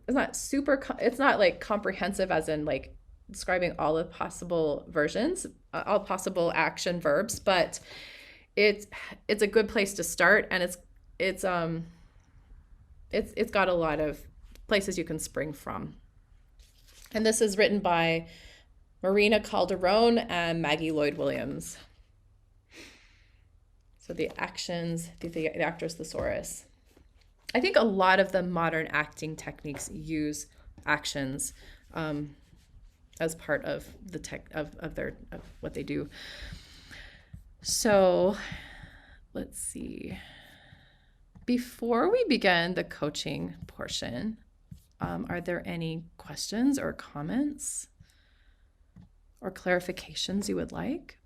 it's not like comprehensive as in like describing all the possible versions, all possible action verbs, but it's a good place to start, and it's got a lot of places you can spring from. And this is written by Marina Calderon and Maggie Lloyd Williams. So the actions, the actor's thesaurus. I think a lot of the modern acting techniques use actions as part of the of what they do. So let's see. Before we begin the coaching portion, are there any questions or comments or clarifications you would like?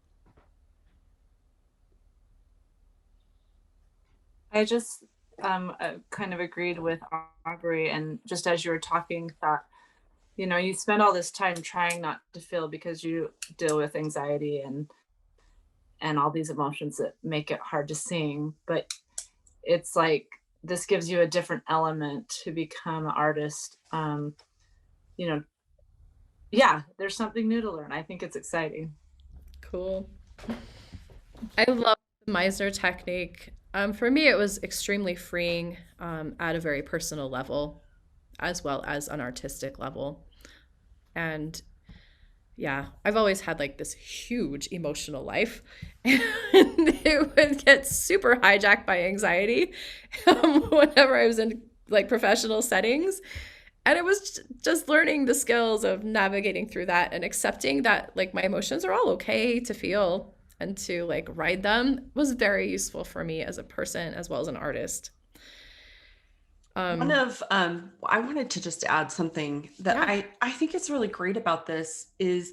I just kind of agreed with Aubrey, and just as you were talking, thought, you spend all this time trying not to feel because you deal with anxiety and all these emotions that make it hard to sing. But it's like this gives you a different element to become an artist. Yeah, there's something new to learn. I think it's exciting. Cool. I love the Meisner technique. For me, it was extremely freeing at a very personal level, as well as an artistic level. And yeah, I've always had like this huge emotional life, and it would get super hijacked by anxiety whenever I was in like professional settings. And it was just learning the skills of navigating through that and accepting that like my emotions are all okay to feel and to like ride them was very useful for me as a person as well as an artist. I wanted to just add something that I think is really great about this is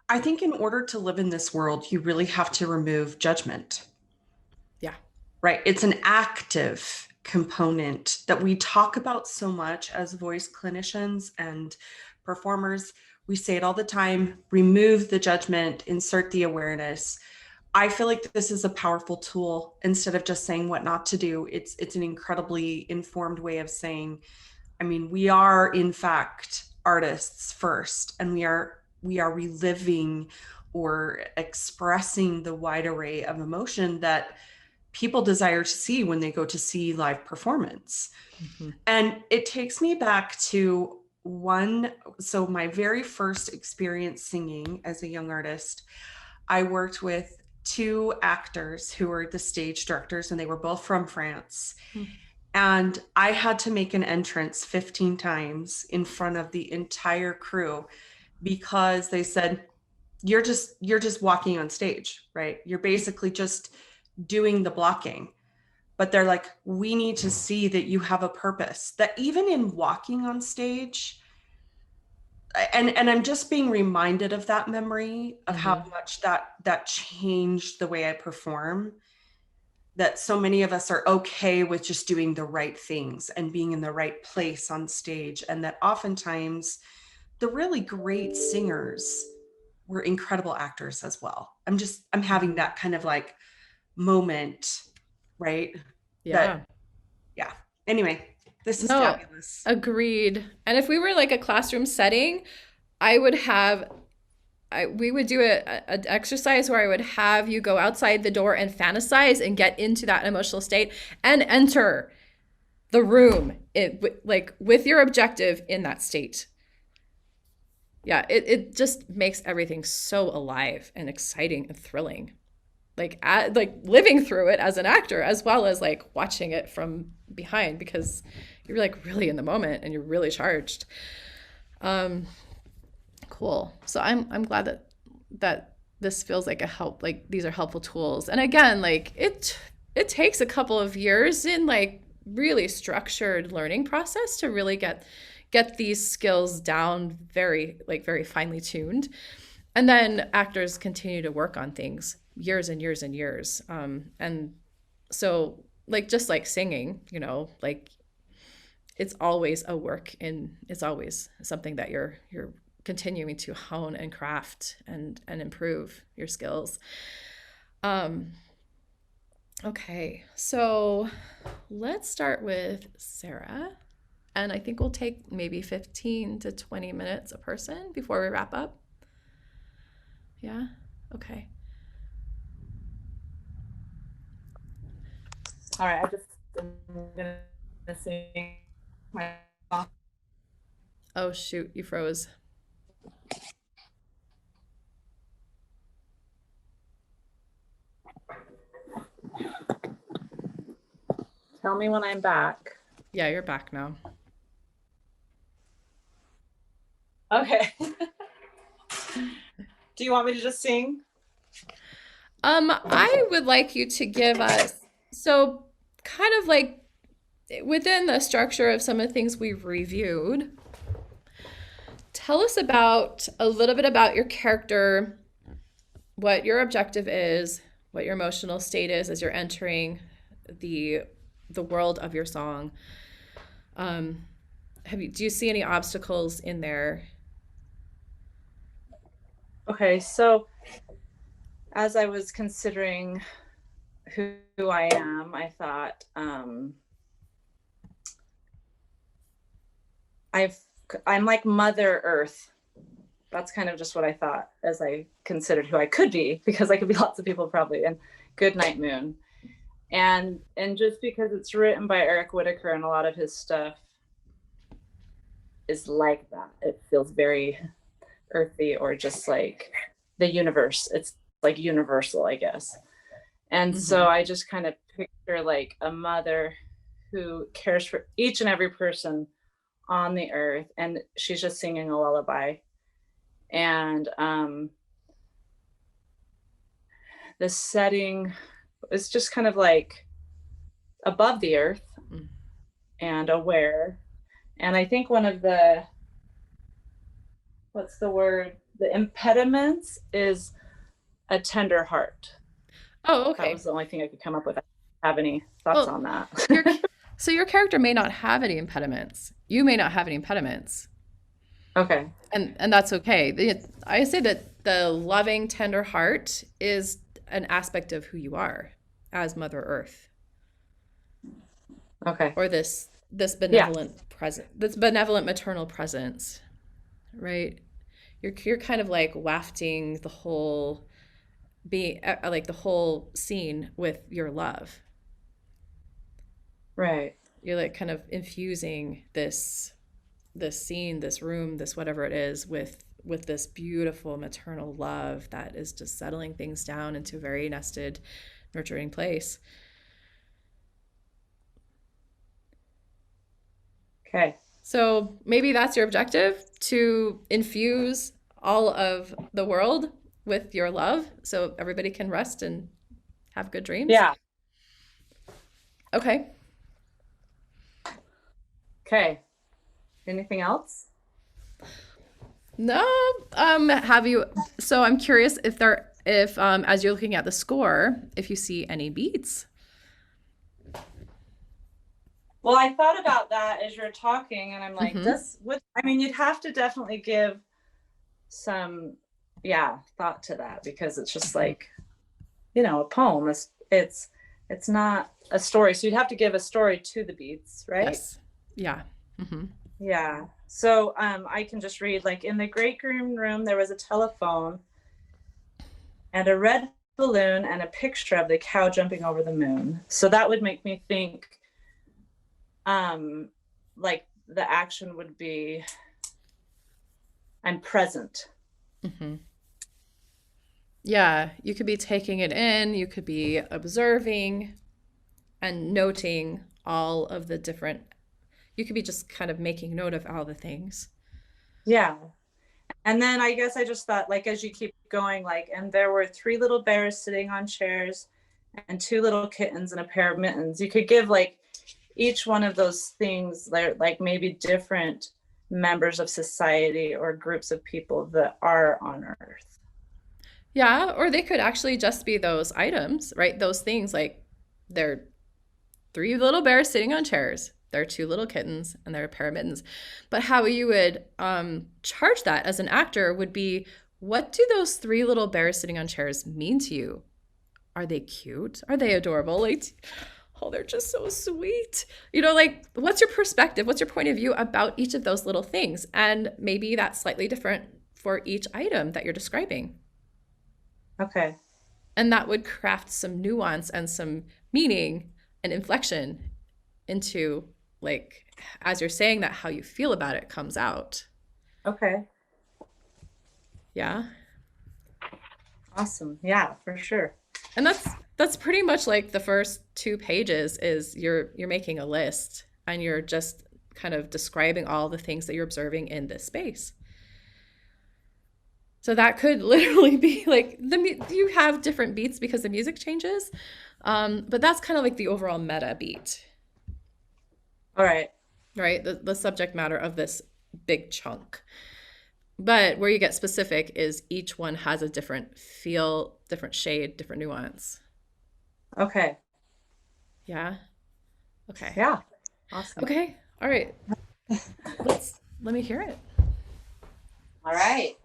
I think in order to live in this world, you really have to remove judgment. Yeah. Right. It's an active component that we talk about so much as voice clinicians and performers. We say it all the time, remove the judgment, insert the awareness. I feel like this is a powerful tool. Instead of just saying what not to do, it's an incredibly informed way of saying, I mean, we are in fact artists first, and we are reliving or expressing the wide array of emotion that people desire to see when they go to see live performance. Mm-hmm. And it takes me back to my very first experience singing as a young artist, I worked with 2 actors who were the stage directors, and they were both from France. Mm-hmm. And I had to make an entrance 15 times in front of the entire crew because they said, you're just walking on stage, right? You're basically just doing the blocking. But they're like, we need to see that you have a purpose, that even in walking on stage, and I'm just being reminded of that memory of how much that changed the way I perform, that so many of us are okay with just doing the right things and being in the right place on stage. And that oftentimes the really great singers were incredible actors as well. I'm having that kind of like moment, right? Yeah. Yeah. Anyway, this is fabulous. Agreed. And if we were like a classroom setting, we would do an exercise where I would have you go outside the door and fantasize and get into that emotional state and enter the room with your objective in that state. Yeah, it just makes everything so alive and exciting and thrilling. Like living through it as an actor, as well as like watching it from behind, because you're like really in the moment and you're really charged. Cool. So I'm glad that this feels like a help. Like these are helpful tools. And again, like it takes a couple of years in like really structured learning process to really get these skills down very finely tuned. And then actors continue to work on things years and years and years. And so like, just like singing, like it's always a work, and it's always something that you're continuing to hone and craft and improve your skills. Okay, so let's start with Sarah. And I think we'll take maybe 15 to 20 minutes a person before we wrap up. Yeah? Okay. All right, I'm gonna sing my song. Oh, shoot, you froze. Tell me when I'm back. Yeah, you're back now. Okay. Do you want me to just sing? I would like you to give us, so kind of like within the structure of some of the things we've reviewed, tell us about a little bit about your character, what your objective is, what your emotional state is as you're entering the world of your song. Do you see any obstacles in there? Okay, so as I was considering who I am, I thought I'm like Mother Earth. That's kind of just what I thought as I considered who I could be, because I could be lots of people probably. And Goodnight Moon, and just because it's written by Eric Whitacre and a lot of his stuff is like that. It feels very earthy, or just like the universe. It's like universal, I guess. And so I just kind of picture like a mother who cares for each and every person on the earth, and she's just singing a lullaby. And the setting is just kind of like above the earth and aware. And I think one of the, what's the word? The impediments is a tender heart. Oh, okay. That was the only thing I could come up with. I don't have any thoughts on that. So your character may not have any impediments. You may not have any impediments. Okay. And that's okay. I say that the loving, tender heart is an aspect of who you are as Mother Earth. Okay. Or this benevolent presence, this benevolent maternal presence, right? You're kind of like wafting the whole like the whole scene with your love. Right. You're like kind of infusing this scene, this room, this whatever it is with this beautiful maternal love that is just settling things down into a very nested, nurturing place. Okay. So maybe that's your objective, to infuse all of the world with your love so everybody can rest and have good dreams. Yeah. Okay. Okay. Anything else? No. So I'm curious if as you're looking at the score, if you see any beats. Well, I thought about that as you're talking, and I'm like, you'd have to definitely give some, thought to that, because it's just like, a poem. It's not a story. So you'd have to give a story to the beats, right? Yes. Yeah. Mm-hmm. Yeah. So I can just read, like, in the great green room, there was a telephone and a red balloon and a picture of the cow jumping over the moon. So that would make me think, like, the action would be, I'm present. Mm-hmm. Yeah. You could be taking it in. You could be observing and noting all of the different. You could be just kind of making note of all the things. Yeah. And then I guess I just thought, like, as you keep going, like, and there were 3 little bears sitting on chairs and 2 little kittens and a pair of mittens. You could give, like, each one of those things, like maybe different members of society or groups of people that are on Earth. Yeah. Or they could actually just be those items, right? Those things, like, they're 3 little bears sitting on chairs. There are 2 little kittens and there are a pair of mittens. But how you would charge that as an actor would be, what do those 3 little bears sitting on chairs mean to you? Are they cute? Are they adorable? Like, oh, they're just so sweet. You know, like, what's your perspective? What's your point of view about each of those little things? And maybe that's slightly different for each item that you're describing. Okay. And that would craft some nuance and some meaning and inflection into, like, as you're saying that, how you feel about it comes out. Okay. Yeah. Awesome. Yeah, for sure. And that's pretty much like the first 2 pages is you're making a list and you're just kind of describing all the things that you're observing in this space. So that could literally be like you have different beats because the music changes, but that's kind of like the overall meta beat. All right. Right? The subject matter of this big chunk. But where you get specific is each one has a different feel, different shade, different nuance. Okay. Yeah? Okay. Yeah. Awesome. Okay. All right. Let me hear it. All right.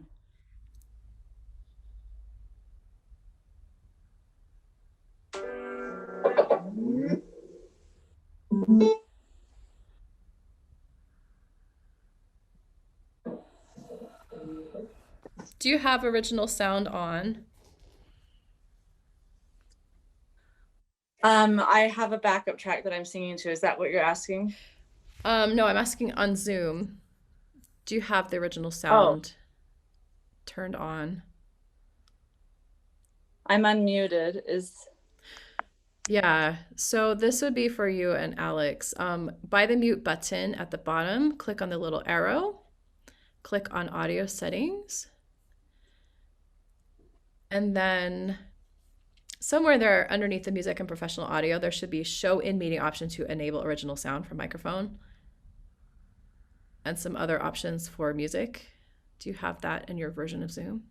Do you have original sound on? I have a backup track that I'm singing to. Is that what you're asking? No, I'm asking on Zoom. Do you have the original sound turned on? I'm unmuted. Yeah, so this would be for you and Alex. By the mute button at the bottom, click on the little arrow, click on audio settings, and then somewhere there underneath the music and professional audio, there should be show in meeting option to enable original sound for microphone and some other options for music. Do you have that in your version of Zoom?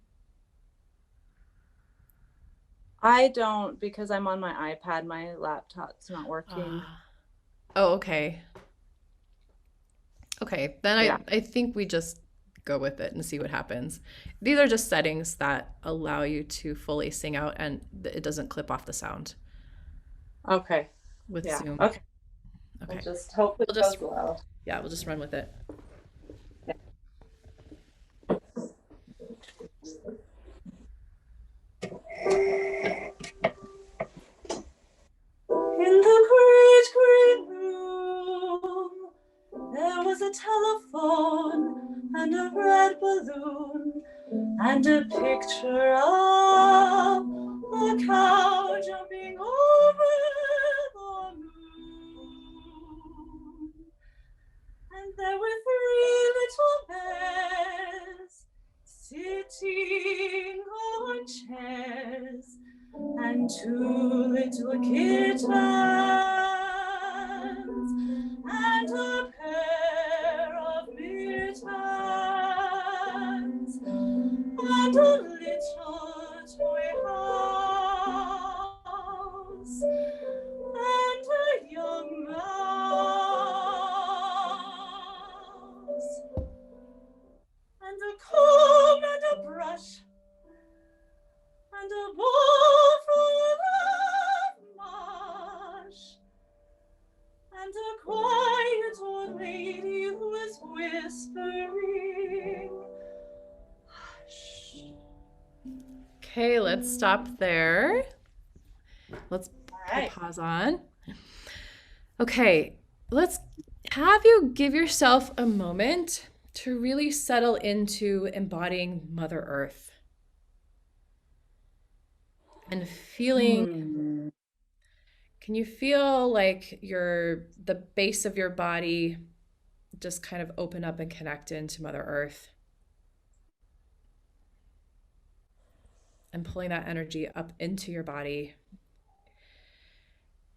I don't, because I'm on my iPad. My laptop's not working. Oh, okay. Okay, then Yeah. I think we just go with it and see what happens. These are just settings that allow you to fully sing out and it doesn't clip off the sound Okay. with Yeah. Zoom. Okay. Okay. We'll just hope it We'll just- goes well. Yeah, we'll just run with it. In the great green room, there was a telephone and a red balloon and a picture of a cow jumping over the moon. And there were 3 little bears sitting on chairs and 2 little kittens and a pair of mittens and a little toy house and a young mouse and a comb and a brush and a bowl full of mush and a quiet old lady who was whispering, hush. Okay, let's stop there. Let's All right. pause on. Okay, let's have you give yourself a moment to really settle into embodying Mother Earth and feeling. Can you feel like the base of your body just kind of open up and connect into Mother Earth? And pulling that energy up into your body.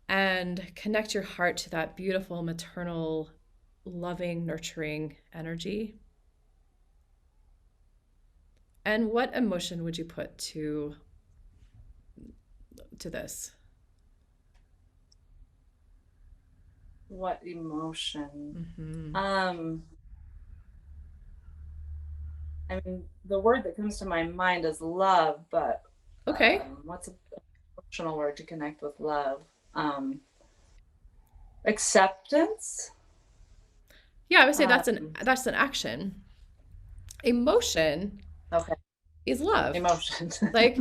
And connect your heart to that beautiful, maternal, loving, nurturing energy. And what emotion would you put to this? What emotion? Mm-hmm. I mean, the word that comes to my mind is love, but Okay. what's word to connect with love. Acceptance. Yeah, I would say that's an action. Emotion Okay. is love. Emotion. Like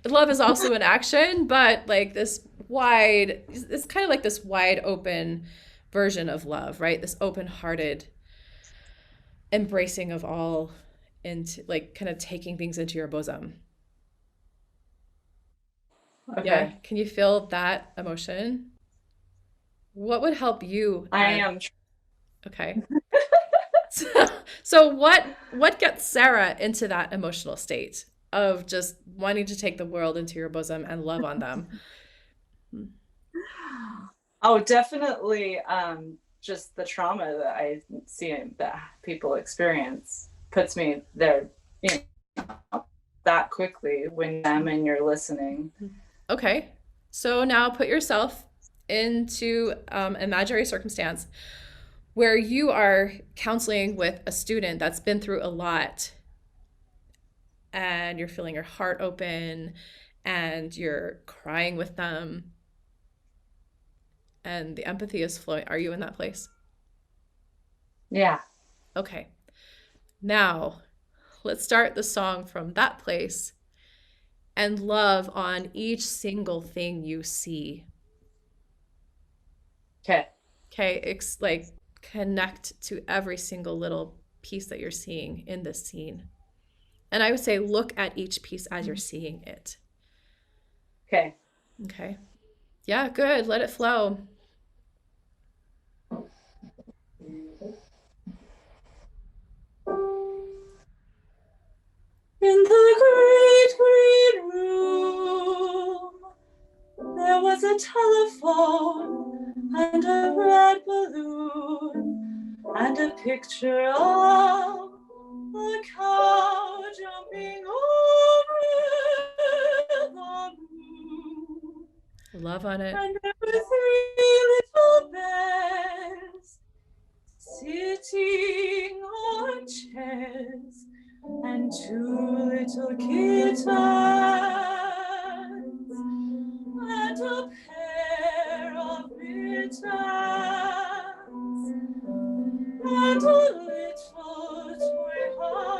love is also an action, but like it's kind of like this wide open version of love, right? This open-hearted embracing of all, into like kind of taking things into your bosom. Okay. Yeah, can you feel that emotion? What would help you? I am. Okay. So what gets Sarah into that emotional state of just wanting to take the world into your bosom and love on them? Oh, definitely. Just the trauma that I see that people experience puts me there, that quickly when I'm and you're listening. Okay. So now put yourself into imaginary circumstance where you are counseling with a student that's been through a lot, and you're feeling your heart open and you're crying with them and the empathy is flowing. Are you in that place? Yeah. Okay. Now, let's start the song from that place and love on each single thing you see. Okay. Okay, like connect to every single little piece that you're seeing in this scene. And I would say look at each piece as you're seeing it. Okay. Okay. Yeah, good. Let it flow. In the great green room, there was a telephone and a red balloon and a picture of a cow jumping over the moon. Love on it. And there were 3 little bears sitting on chairs and 2 little kittens and a pair of mittens and a little toy house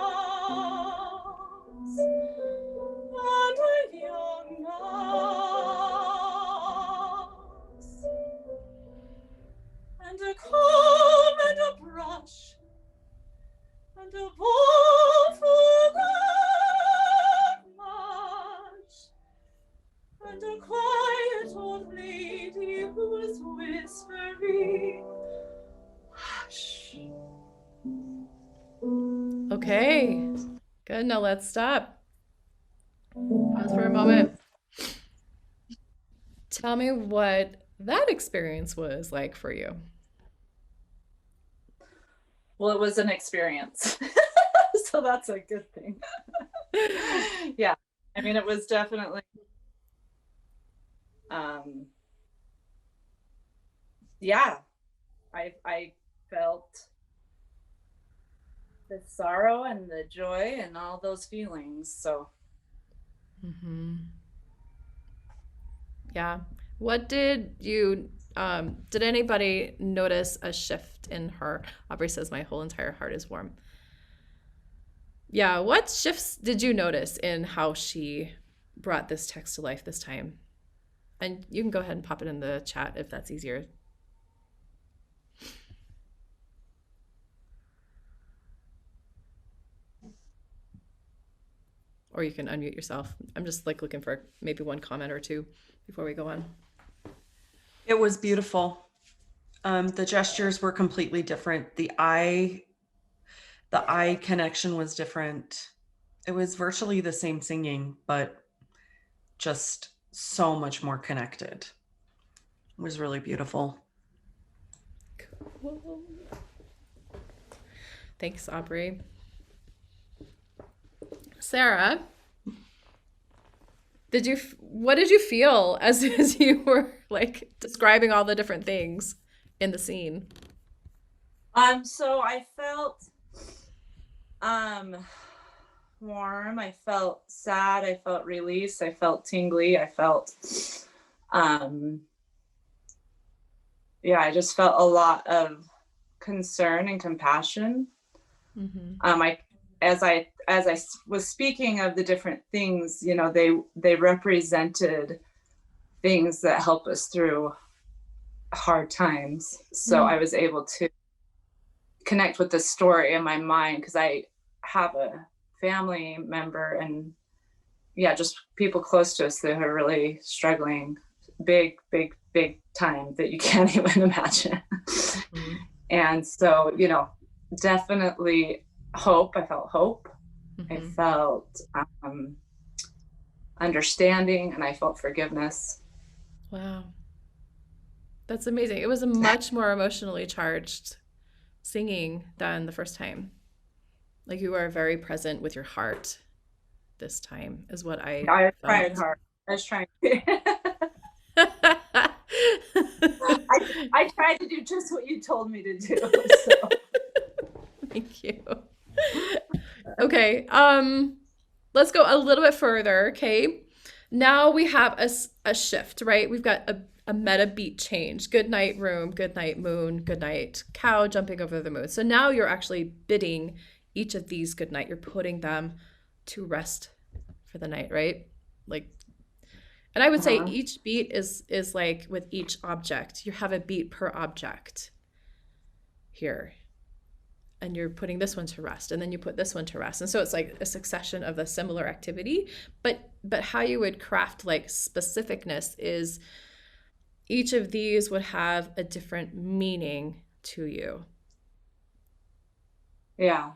and a young mouse and a comb and a brush and a bowl full of mush and a quiet old lady who's whispering, hush. Okay. Good. Now let's stop. Pause for a moment. Tell me what that experience was like for you. Well, it was an experience. So that's a good thing. Yeah. I mean, it was definitely, yeah, I felt the sorrow and the joy and all those feelings. So. Yeah. What did you, did anybody notice a shift in her? Aubrey says, my whole entire heart is warm. Yeah. What shifts did you notice in how she brought this text to life this time? And you can go ahead and pop it in the chat if that's easier. Or you can unmute yourself. I'm just like looking for maybe one comment or two before we go on. It was beautiful. The gestures were completely different. The eye connection was different. It was virtually the same singing, but just so much more connected. It was really beautiful. Cool. Thanks, Aubrey. Sarah, what did you feel as you were like describing all the different things in the scene? So I felt warm. I felt sad. I felt release. I felt tingly. I felt, yeah, I just felt a lot of concern and compassion. As I was speaking of the different things, you know, they represented things that help us through hard times. So I was able to connect with the story in my mind because I have a family member and just people close to us that are really struggling big time that you can't even imagine. And so, you know, definitely hope. I felt hope. I felt understanding, and I felt forgiveness. Wow. That's amazing. It was a much more emotionally charged singing than the first time. Like you are very present with your heart this time is what I tried hard. I was trying. I tried to do just what you told me to do. So. Thank you. Okay. Let's go a little bit further. Okay. Now we have a shift, right? We've got a meta beat change. Good night room, good night moon, good night cow jumping over the moon. So now you're actually bidding each of these good night. You're putting them to rest for the night, right? Like, and I would say each beat is like with each object. You have a beat per object here. And you're putting this one to rest, and then you put this one to rest. And so it's like a succession of a similar activity, but how you would craft like specificness is each of these would have a different meaning to you. Yeah.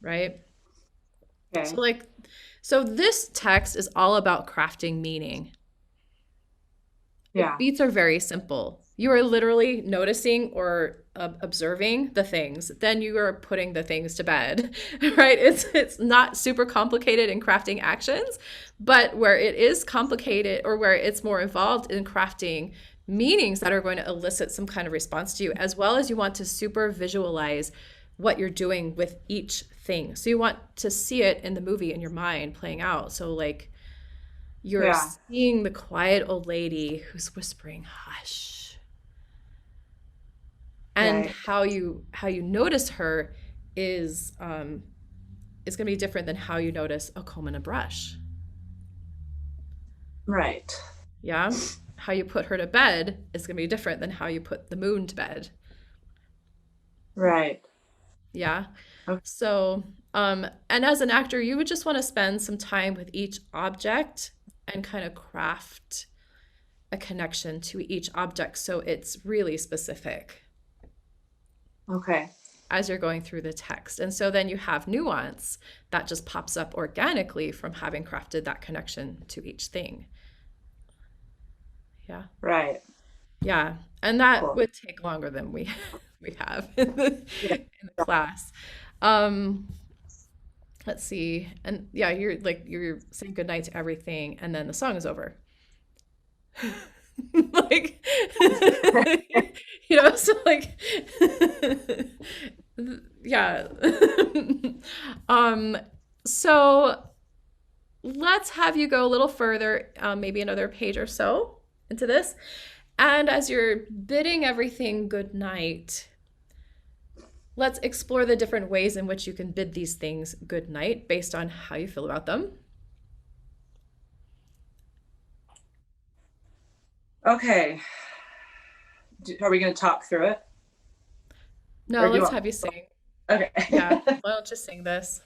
Right? Okay. So this text is all about crafting meaning. Yeah. The beats are very simple. You are literally noticing or observing the things. Then you are putting the things to bed, right? It's not super complicated in crafting actions, but where it is complicated or where it's more involved in crafting meanings that are going to elicit some kind of response to you, as well as you want to super visualize what you're doing with each thing. So you want to see it in the movie in your mind playing out. So like you're seeing the quiet old lady who's whispering, hush. And how you notice her is going to be different than how you notice a comb and a brush. Right. Yeah. How you put her to bed is going to be different than how you put the moon to bed. Right. Yeah. Okay. So, and as an actor, you would just want to spend some time with each object and kind of craft a connection to each object so it's really specific. Okay. As you're going through the text. And so then you have nuance that just pops up organically from having crafted that connection to each thing. Yeah. Right. Yeah. And that would take longer than we have in the class. Let's see. And yeah, you're saying goodnight to everything and then the song is over. Like so like yeah. So let's have you go a little further, maybe another page or so into this, and as you're bidding everything good night, let's explore the different ways in which you can bid these things good night based on how you feel about them. Okay. Are we going to talk through it? No, let's have you sing. Okay. Yeah. Why don't you sing this?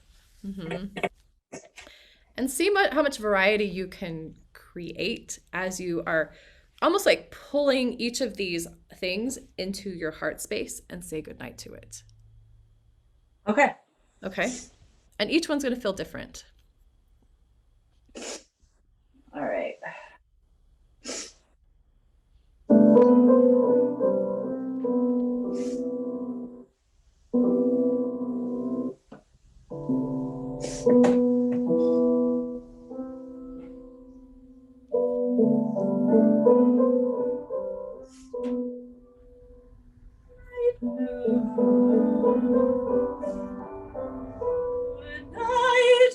And see how much variety you can create as you are almost like pulling each of these things into your heart space and say goodnight to it. Okay. Okay. And each one's going to feel different. All right. Good night,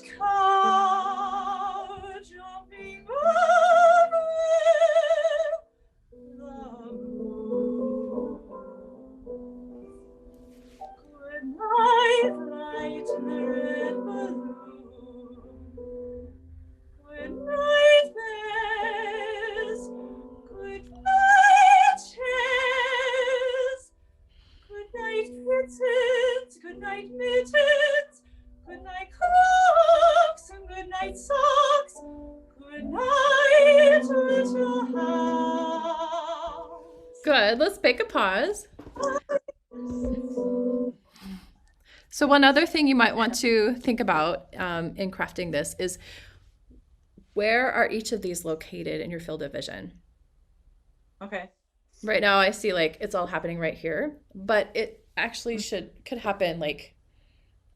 night mittens, good night cloaks, and good night socks. Good night, little house. Good. Let's make a pause. So one other thing you might want to think about in crafting this is, where are each of these located in your field of vision? Okay. Right now I see like it's all happening right here, but it actually could happen like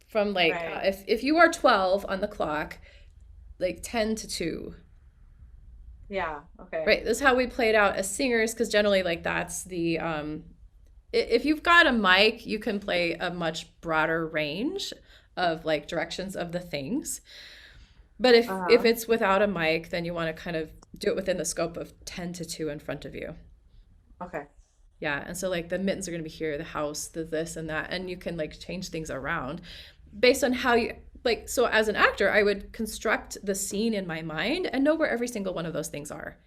from like Right. if you are 12 on the clock, like 10 to 2. Yeah. Okay. Right. This is how we played out as singers, because generally like that's the if you've got a mic, you can play a much broader range of like directions of the things. But if it's without a mic, then you want to kind of do it within the scope of 10 to 2 in front of you. Okay. Yeah. And so like the mittens are going to be here, the house, the this and that, and you can like change things around based on how you like. So as an actor, I would construct the scene in my mind and know where every single one of those things are.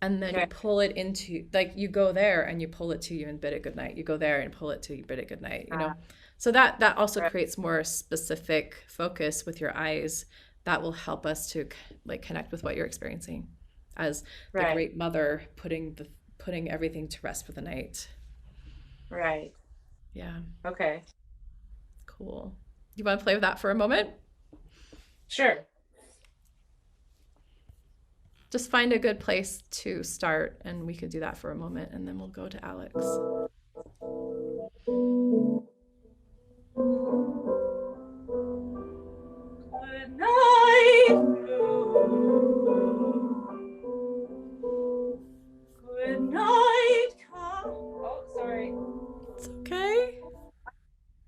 And then you Okay. pull it into, like, you go there and you pull it to you and bid it good night. You go there and pull it to you, bid it good night, you know? So that also Right. creates more specific focus with your eyes that will help us to like connect with what you're experiencing as the Right. great mother putting everything to rest for the night. Right. Yeah, Okay. cool. You want to play with that for a moment? Sure. Just find a good place to start, and we could do that for a moment, and then we'll go to Alex. Good night, good night, oh, sorry. It's okay.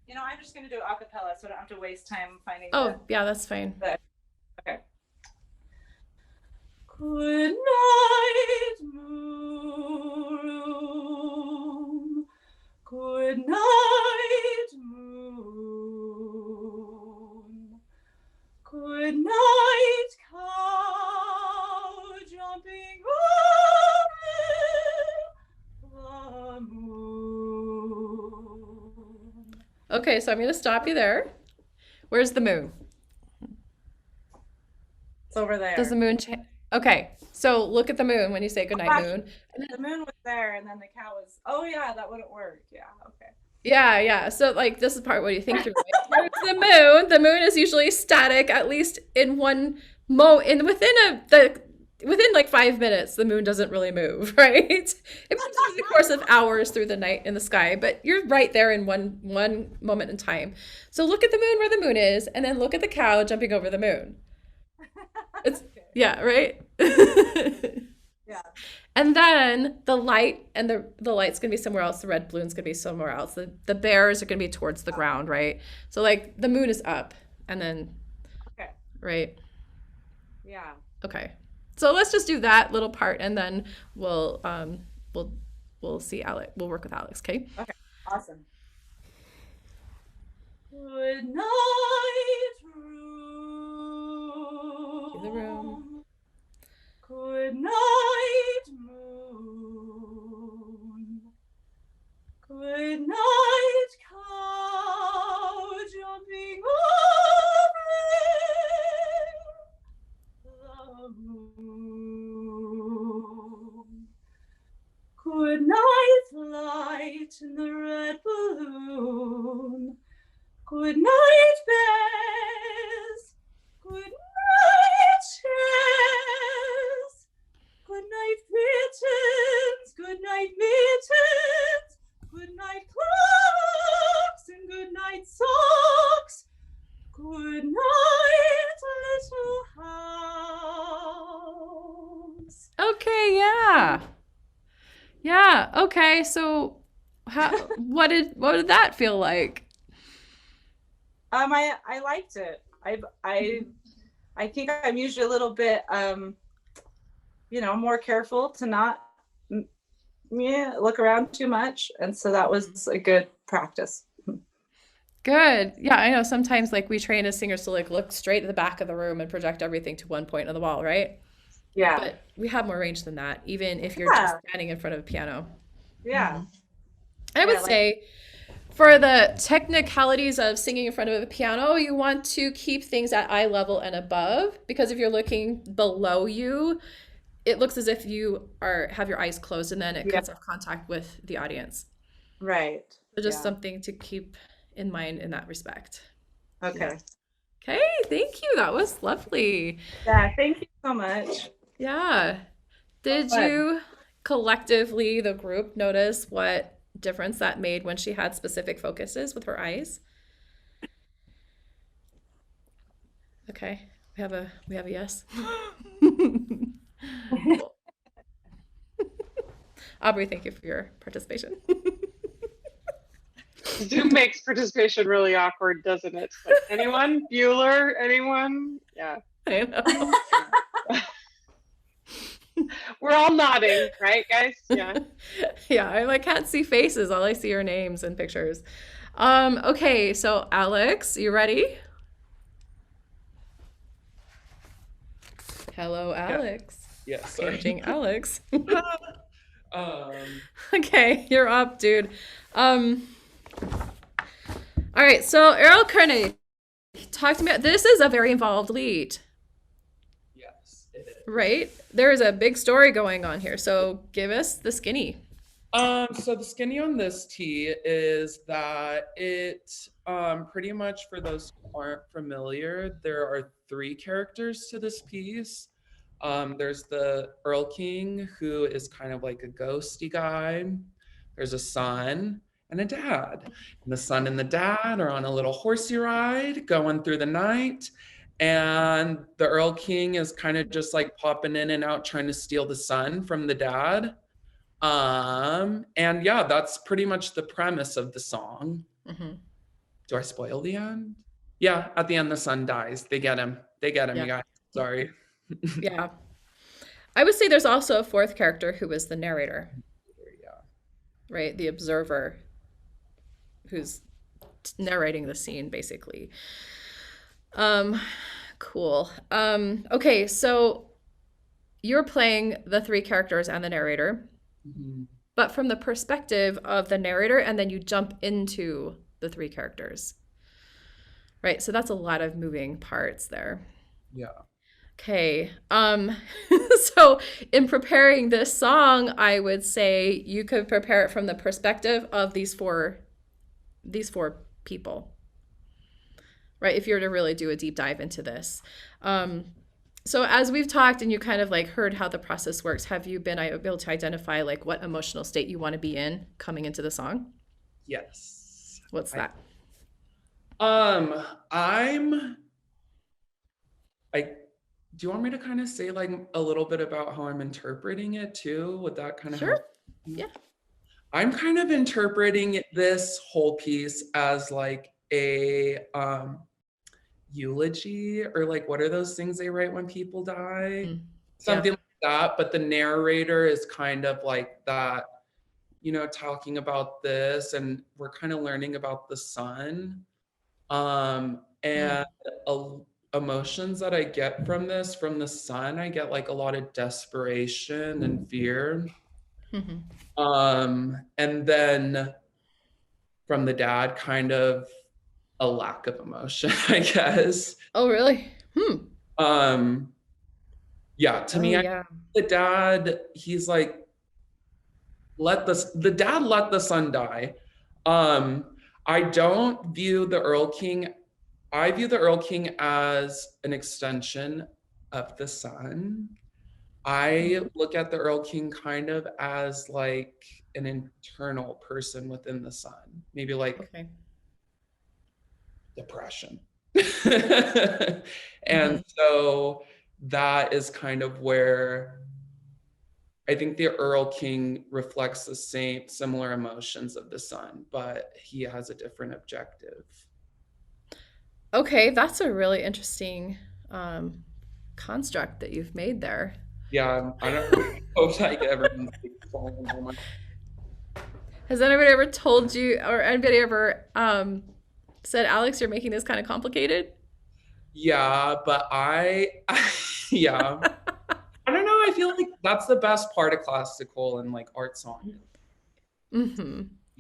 You know, I'm just gonna do a cappella, so I don't have to waste time finding. Oh, yeah, that's fine. Okay. Good night, moon. Good night, moon. Good night, cow jumping over the moon. Okay, so I'm going to stop you there. Where's the moon? It's over there. Does the moon change? Okay, so look at the moon when you say goodnight, moon. The moon was there, and then the cow was. Oh yeah, that wouldn't work. Yeah. Okay. Yeah. So like this is part what you think through. Like, where's the moon? The moon is usually static, at least in one within like 5 minutes, the moon doesn't really move, right? It moves through the course of hours through the night in the sky, but you're right there in one moment in time. So look at the moon where the moon is, and then look at the cow jumping over the moon. It's Okay. yeah, right? Yeah. And then the light and the light's gonna be somewhere else. The red balloon's gonna be somewhere else. The bears are gonna be towards the ground, right? So like the moon is up, and then Okay. right. Yeah. Okay. So let's just do that little part, and then we'll see Alex. We'll work with Alex. Okay. Okay. Awesome. Good night, room. See the room. Good night, moon. Good night, cow jumping over the moon. Good night, light in the red balloon. Good night, bears. Good night, chairs. Good night, kittens. Good night, mittens. Good night, clocks, and good night, socks. Good night, little house. Okay. Yeah. Yeah. Okay. So, what did that feel like? I liked it. I think I'm usually a little bit more careful to not look around too much, and so that was a good practice. Good. Yeah, I know sometimes like we train as singers to like look straight at the back of the room and project everything to one point on the wall, right? Yeah. But we have more range than that, even if you're just standing in front of a piano. Yeah. I would Yeah, like- say For the technicalities of singing in front of a piano, you want to keep things at eye level and above, because if you're looking below you, it looks as if you have your eyes closed, and then it Yeah. cuts off contact with the audience. Right. So just Yeah. something to keep in mind in that respect. Okay. Okay, thank you. That was lovely. Yeah, thank you so much. Yeah. Did fun. you collectively, the group, notice what difference that made when she had specific focuses with her eyes? Okay, we have a yes. Cool. Aubrey, thank you for your participation. Zoom makes participation really awkward, doesn't it? Like, anyone? Bueller? Anyone? Yeah. I know. We're all nodding, right, guys? Yeah. Yeah, I can't see faces. All I see are names and pictures. Okay, so Alex, you ready? Hello, Alex. Yes. Sorry. Paging Alex. Um, Okay, you're up, dude. All right, so Errol Kearney, talk to me. This is a very involved lead, yes, it is. right? There is a big story going on here, so give us the skinny. So the skinny on this tea is that it pretty much, for those who aren't familiar, there are 3 characters to this piece. There's the Earl King, who is kind of like a ghosty guy. There's a son and a dad. And the son and the dad are on a little horsey ride going through the night. And the Earl King is kind of just like popping in and out, trying to steal the son from the dad. And yeah, that's pretty much the premise of the song. Mm-hmm. Do I spoil the end? Yeah, at the end, the son dies. They get him, Yeah. you guys. Sorry. Yeah. I would say there's also a 4th character who is the narrator, Yeah. right? The observer who's narrating the scene, basically. Cool. Okay, so you're playing the 3 characters and the narrator, Mhm. but from the perspective of the narrator, and then you jump into the 3 characters. Right, so that's a lot of moving parts there. Yeah. Okay. So in preparing this song, I would say you could prepare it from the perspective of these four people. Right? If you were to really do a deep dive into this. So as we've talked and you kind of like heard how the process works, have you been able to identify like what emotional state you want to be in coming into the song? Yes. What's that? Do you want me to kind of say like a little bit about how I'm interpreting it too? Would that kind of Sure. help? Yeah. I'm kind of interpreting this whole piece as like a eulogy, or like, what are those things they write when people die? Something like that. But the narrator is kind of like that, you know, talking about this, and we're kind of learning about the son. And emotions that I get from this, from the son, I get like a lot of desperation and fear. And then from the dad, kind of a lack of emotion, I guess. Oh, really? Yeah, to me, yeah. the dad, he's like, the dad let the son die. I don't view the Earl King, I view the Earl King as an extension of the son. I look at the Earl King kind of as like an internal person within the son, maybe like depression. And so that is kind of where I think the Earl King reflects the similar emotions of the son, but he has a different objective. Okay, that's a really interesting construct that you've made there. Yeah, I don't hope I get everyone's falling on my. Has anybody ever told you, or anybody ever said, Alex, you're making this kind of complicated? Yeah, but yeah. I don't know. I feel like that's the best part of classical and like art song.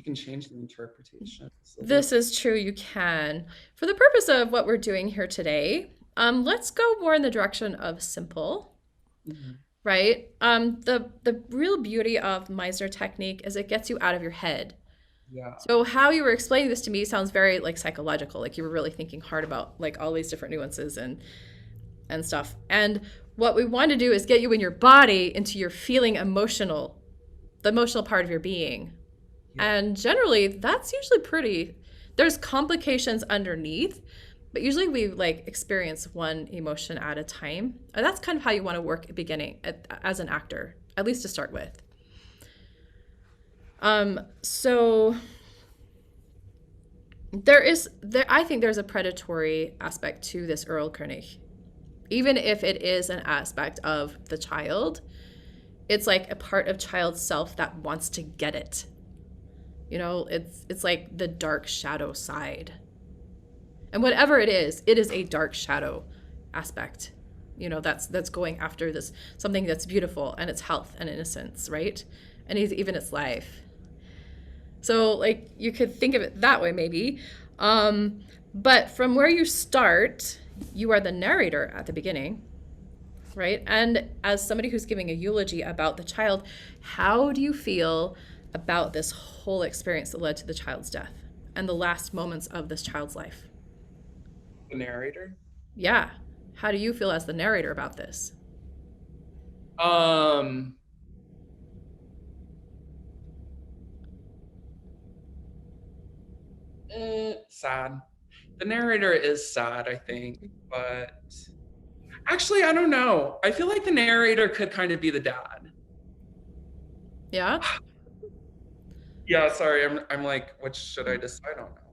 You can change the interpretation. So This is true, you can. For the purpose of what we're doing here today, let's go more in the direction of simple, right? The real beauty of Meisner technique is it gets you out of your head. yeah. So how you were explaining this to me sounds very like psychological, like you were really thinking hard about like all these different nuances and stuff. And what we want to do is get you in your body into your feeling emotional, the emotional part of your being. Yeah. And generally that's usually pretty, there's complications underneath, but usually we like experience one emotion at a time. And that's kind of how you want to work at beginning as an actor, at least to start with. So I think there's a predatory aspect to this Erlkönig. Even if it is an aspect of the child, it's like a part of child's self that wants to get it. You know, it's like the dark shadow side. And whatever it is a dark shadow aspect. You know, that's going after this something that's beautiful and its health and innocence, right? And even its life. So like you could think of it that way maybe. But from where you start, you are the narrator at the beginning, right? And as somebody who's giving a eulogy about the child, how do you feel about this whole experience that led to the child's death and the last moments of this child's life? The narrator? Yeah. How do you feel as the narrator about this? Sad. The narrator is sad, I think, but actually, I don't know. I feel like the narrator could kind of be the dad. Yeah? Yeah, sorry. I'm like, what should I decide on now?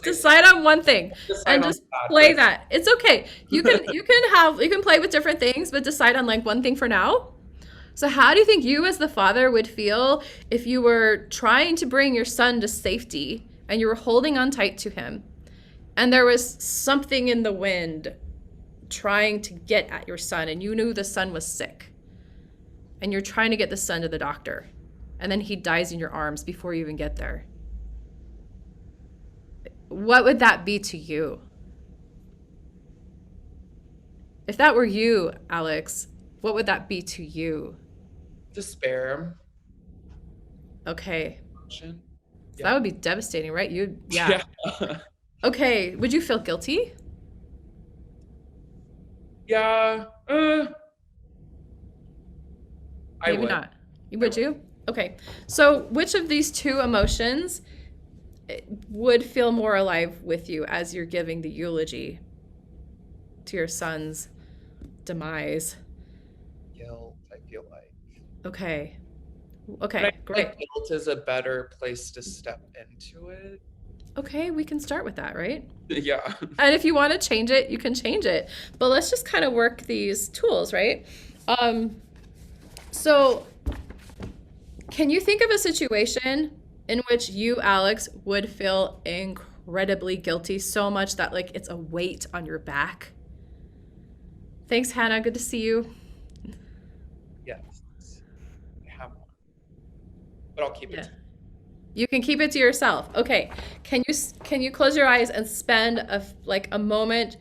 Decide on one thing and just play that. It's okay. You can play with different things, but decide on like one thing for now. So how do you think you as the father would feel if you were trying to bring your son to safety and you were holding on tight to him and there was something in the wind trying to get at your son and you knew the son was sick and you're trying to get the son to the doctor and then he dies in your arms before you even get there? What would that be to you? If that were you, Alex, what would that be to you? Despair. Okay. Yeah. So that would be devastating, right? Yeah. Okay. Would you feel guilty? Yeah. Maybe not. Would you? Okay. So which of these two emotions would feel more alive with you as you're giving the eulogy to your son's demise? Guilt, I feel like. Okay, great. Like guilt is a better place to step into it. Okay, we can start with that, right? Yeah. And if you want to change it, you can change it. But let's just kind of work these tools, right? So can you think of a situation in which you, Alex, would feel incredibly guilty, so much that like it's a weight on your back? Thanks, Hannah. Good to see you. Yes. I have one. But I'll keep it. Yeah. You can keep it to yourself. Okay. Can you close your eyes and spend a moment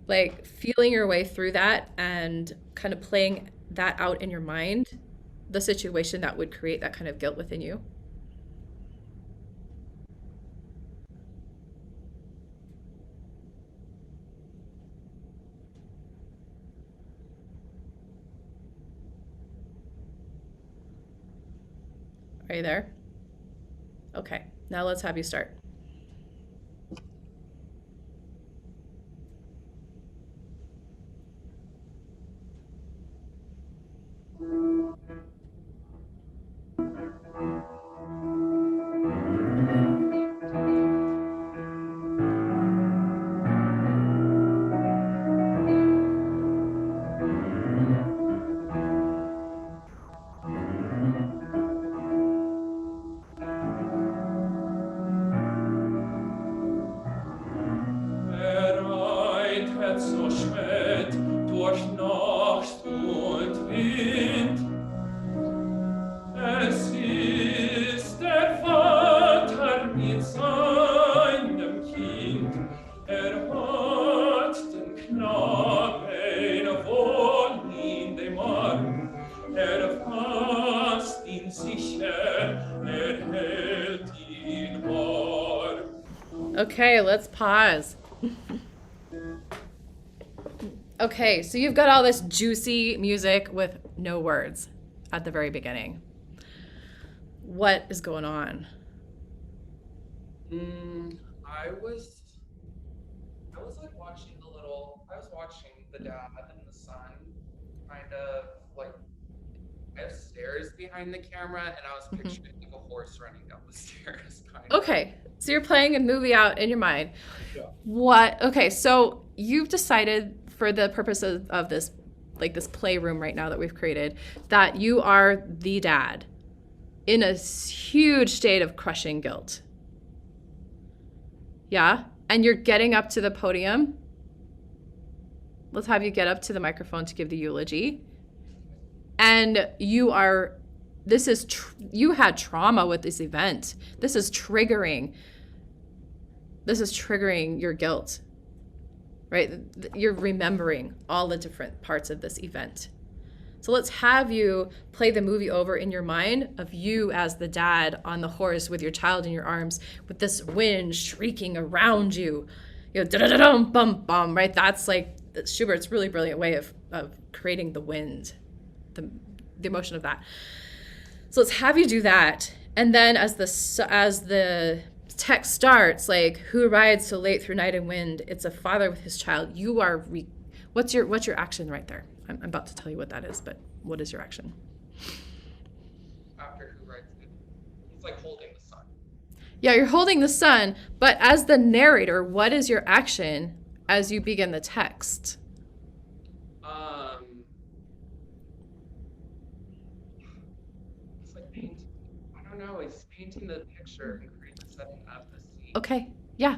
like feeling your way through that and kind of playing that out in your mind, the situation that would create that kind of guilt within you? Are you there? Okay, now let's have you start. mit seinem Kind, hat den Knaben wohl in dem Arm, fasst ihn sicher, hält ihn warm. Okay, let's pause. Okay, so you've got all this juicy music with no words at the very beginning. What is going on? I was like watching I was watching the dad and the son kind of like, I have stairs behind the camera and I was picturing like a horse running down the stairs kind of. Okay, so you're playing a movie out in your mind. Yeah. Okay, so you've decided for the purposes of this, like this playroom right now that we've created, that you are the dad in a huge state of crushing guilt. Yeah? And you're getting up to the podium. Let's have you get up to the microphone to give the eulogy. And you had trauma with this event. This is triggering your guilt, right? You're remembering all the different parts of this event. So let's have you play the movie over in your mind of you as the dad on the horse with your child in your arms, with this wind shrieking around you. You know, da-da-da-dum, bum, bum, right? That's like Schubert's really brilliant way of creating the wind, the emotion of that. So let's have you do that. And then as the text starts, like, who rides so late through night and wind? It's a father with his child. You are, what's your action right there? I'm about to tell you what that is, but what is your action? After who rides it, he's like holding the sun. Yeah, you're holding the sun, but as the narrator, what is your action as you begin the text? It's like painting. I don't know. He's painting the picture and setting up the scene. Okay. Yeah.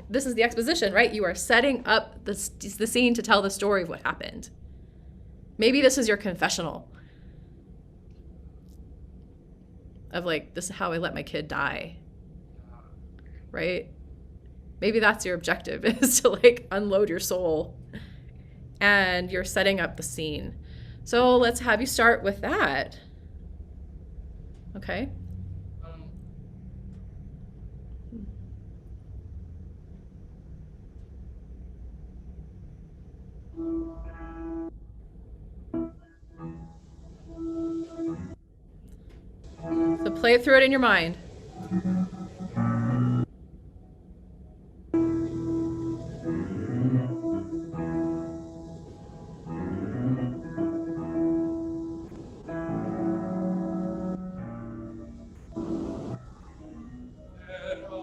This is the exposition, right? You are setting up the scene to tell the story of what happened. Maybe this is your confessional of like, this is how I let my kid die, right? Maybe that's your objective, is to like unload your soul, and you're setting up the scene. So let's have you start with that. Okay. So play it through it in your mind.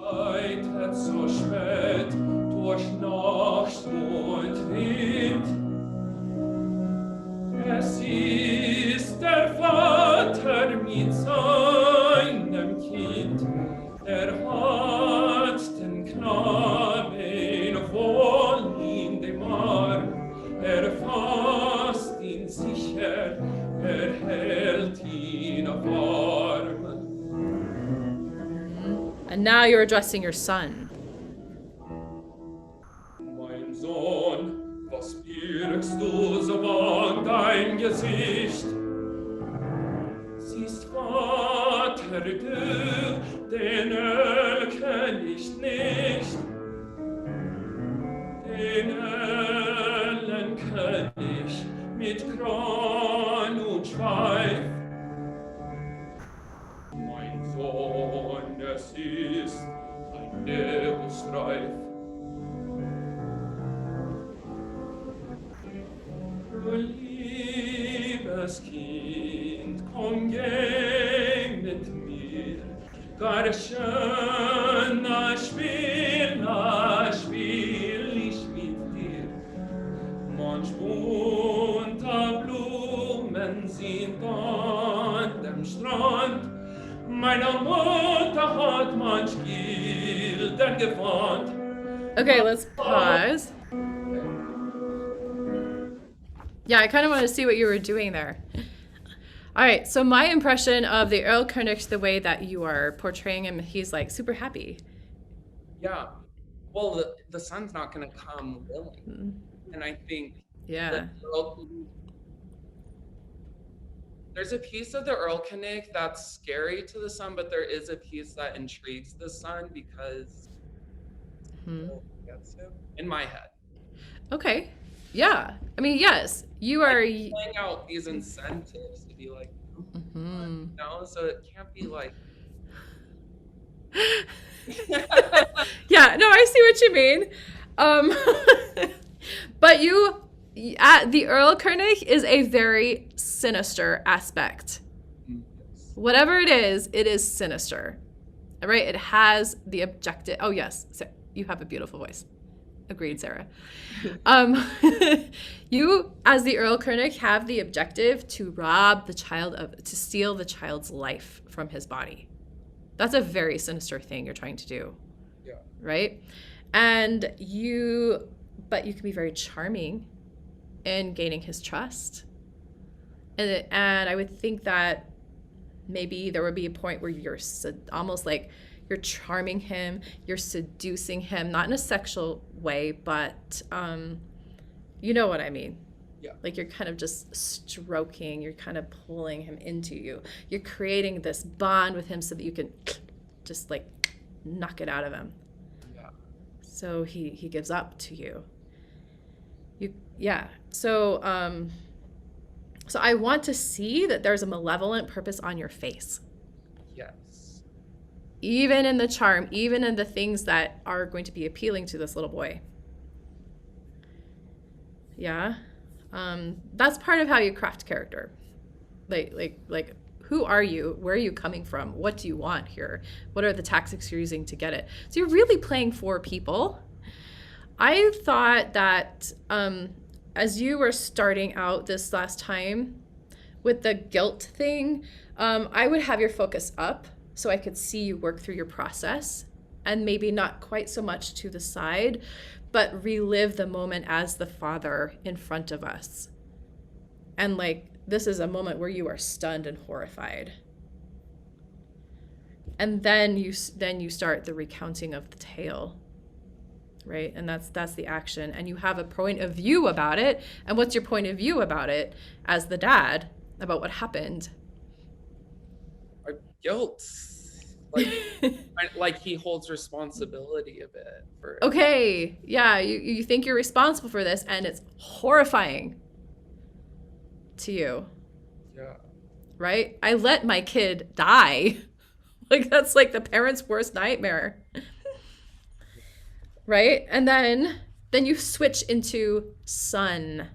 Reitet so spät durch Nacht und Wind. Es ist der Vater mit seinem Kind. Hat den Knaben wohl in dem Arm. Fasst ihn sicher, hält ihn warm. And now you're addressing your son. Mein Sohn, was birgst du so bang dein Gesicht? Siehst Vater, du, den erkenn nicht. Den Ellen kenn ich mit Kran und Schweif. Mein Sohn, es ist ein Lebensstreif. Du liebes Kind, komm, geh mit mir, gar schöner Spiel ich mit dir. Manch bunter Blumen sind an dem Strand, meiner Mutter hat manch Gilden gewandt. Okay, let's pause. Yeah, I kind of want to see what you were doing there. All right, so my impression of the Earl Koenig, the way that you are portraying him, he's like super happy. Yeah. Well, the son's not going to come willing. And I think Yeah. There's a piece of the Erlkönig that's scary to the son, but there is a piece that intrigues the son because gets him in my head. Okay. Yeah. I mean, yes, you are playing out these incentives to be like, no, so it can't be like. Yeah, no, I see what you mean. But the Earl Koenig is a very sinister aspect. Yes. Whatever it is sinister. Right? It has the objective. Oh, yes. So you have a beautiful voice. Agreed, Sarah. You, as the Earl Koenig, have the objective to to steal the child's life from his body. That's a very sinister thing you're trying to do. Yeah. Right? But you can be very charming in gaining his trust. And I would think that maybe there would be a point where you're almost like you're charming him, you're seducing him, not in a sexual way, but you know what I mean. Yeah. Like you're kind of just stroking, you're kind of pulling him into you. You're creating this bond with him so that you can just like knock it out of him. Yeah. So he gives up to you. So I want to see that there's a malevolent purpose on your face. Yes. Even in the charm, even in the things that are going to be appealing to this little boy. Yeah. That's part of how you craft character. Like who are you? Where are you coming from? What do you want here? What are the tactics you're using to get it? So you're really playing for people. I thought that as you were starting out this last time with the guilt thing, I would have your focus up so I could see you work through your process, and maybe not quite so much to the side, but relive the moment as the father in front of us. And like, this is a moment where you are stunned and horrified. And then you start the recounting of the tale. Right? And that's the action. And you have a point of view about it. And what's your point of view about it as the dad about what happened? Guilt. Like he holds responsibility a bit for it. Okay. Yeah, you think you're responsible for this, and it's horrifying to you. Yeah. Right? I let my kid die. Like that's like the parent's worst nightmare. Right? And then you switch into son.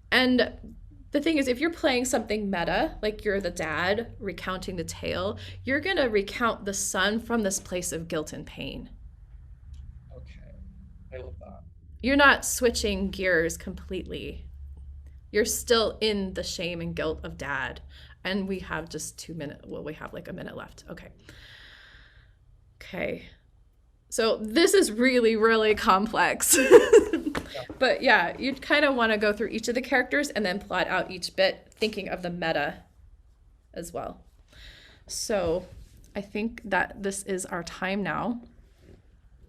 And the thing is, if you're playing something meta, like you're the dad recounting the tale, you're going to recount the son from this place of guilt and pain. Okay. I love that. You're not switching gears completely. You're still in the shame and guilt of dad. And we have just 2 minutes. Well, we have like a minute left. Okay. So this is really, really complex. But yeah, you'd kind of want to go through each of the characters and then plot out each bit, thinking of the meta as well. So I think that this is our time now.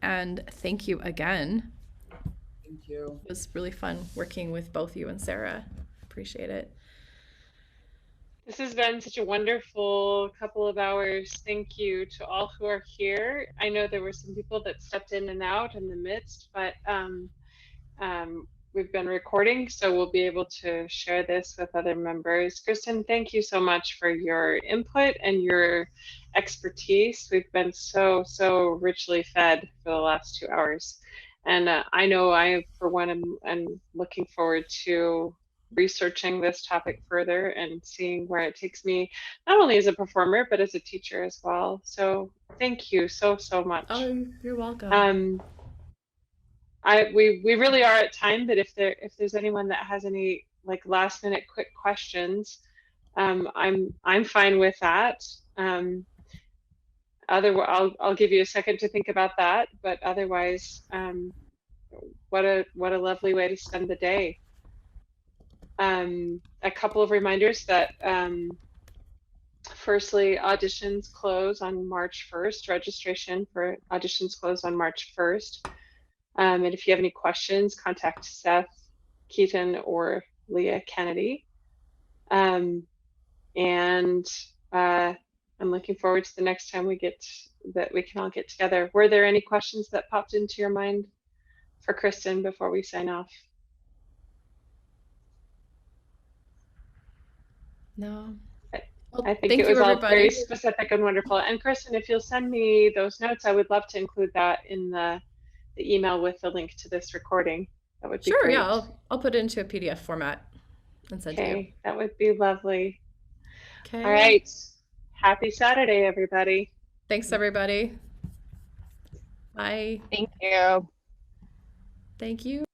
And thank you again. Thank you. It was really fun working with both you and Sarah. Appreciate it. This has been such a wonderful couple of hours. Thank you to all who are here. I know there were some people that stepped in and out in the midst, but we've been recording, so we'll be able to share this with other members. Kristen, thank you so much for your input and your expertise. We've been so richly fed for the last 2 hours. And I know I, for one, am looking forward to researching this topic further and seeing where it takes me, not only as a performer, but as a teacher as well. So thank you so much. Oh, you're welcome. We really are at time, but if there's anyone that has any like last minute quick questions, I'm fine with that. Otherwise, I'll give you a second to think about that. But otherwise, what a lovely way to spend the day. A couple of reminders that firstly, auditions close on March 1st. Registration for auditions close on March 1st. And if you have any questions, contact Seth Keaton or Leah Kennedy. And I'm looking forward to the next time we can all get together. Were there any questions that popped into your mind for Kristen before we sign off? No. I think it was all very specific and wonderful. And Kristen, if you'll send me those notes, I would love to include that in the email with the link to this recording. That would be sure. great. Yeah, I'll put it into a PDF format and send to you. That would be lovely. Okay. All right. Happy Saturday, everybody. Thanks, everybody. Bye. Thank you. Thank you.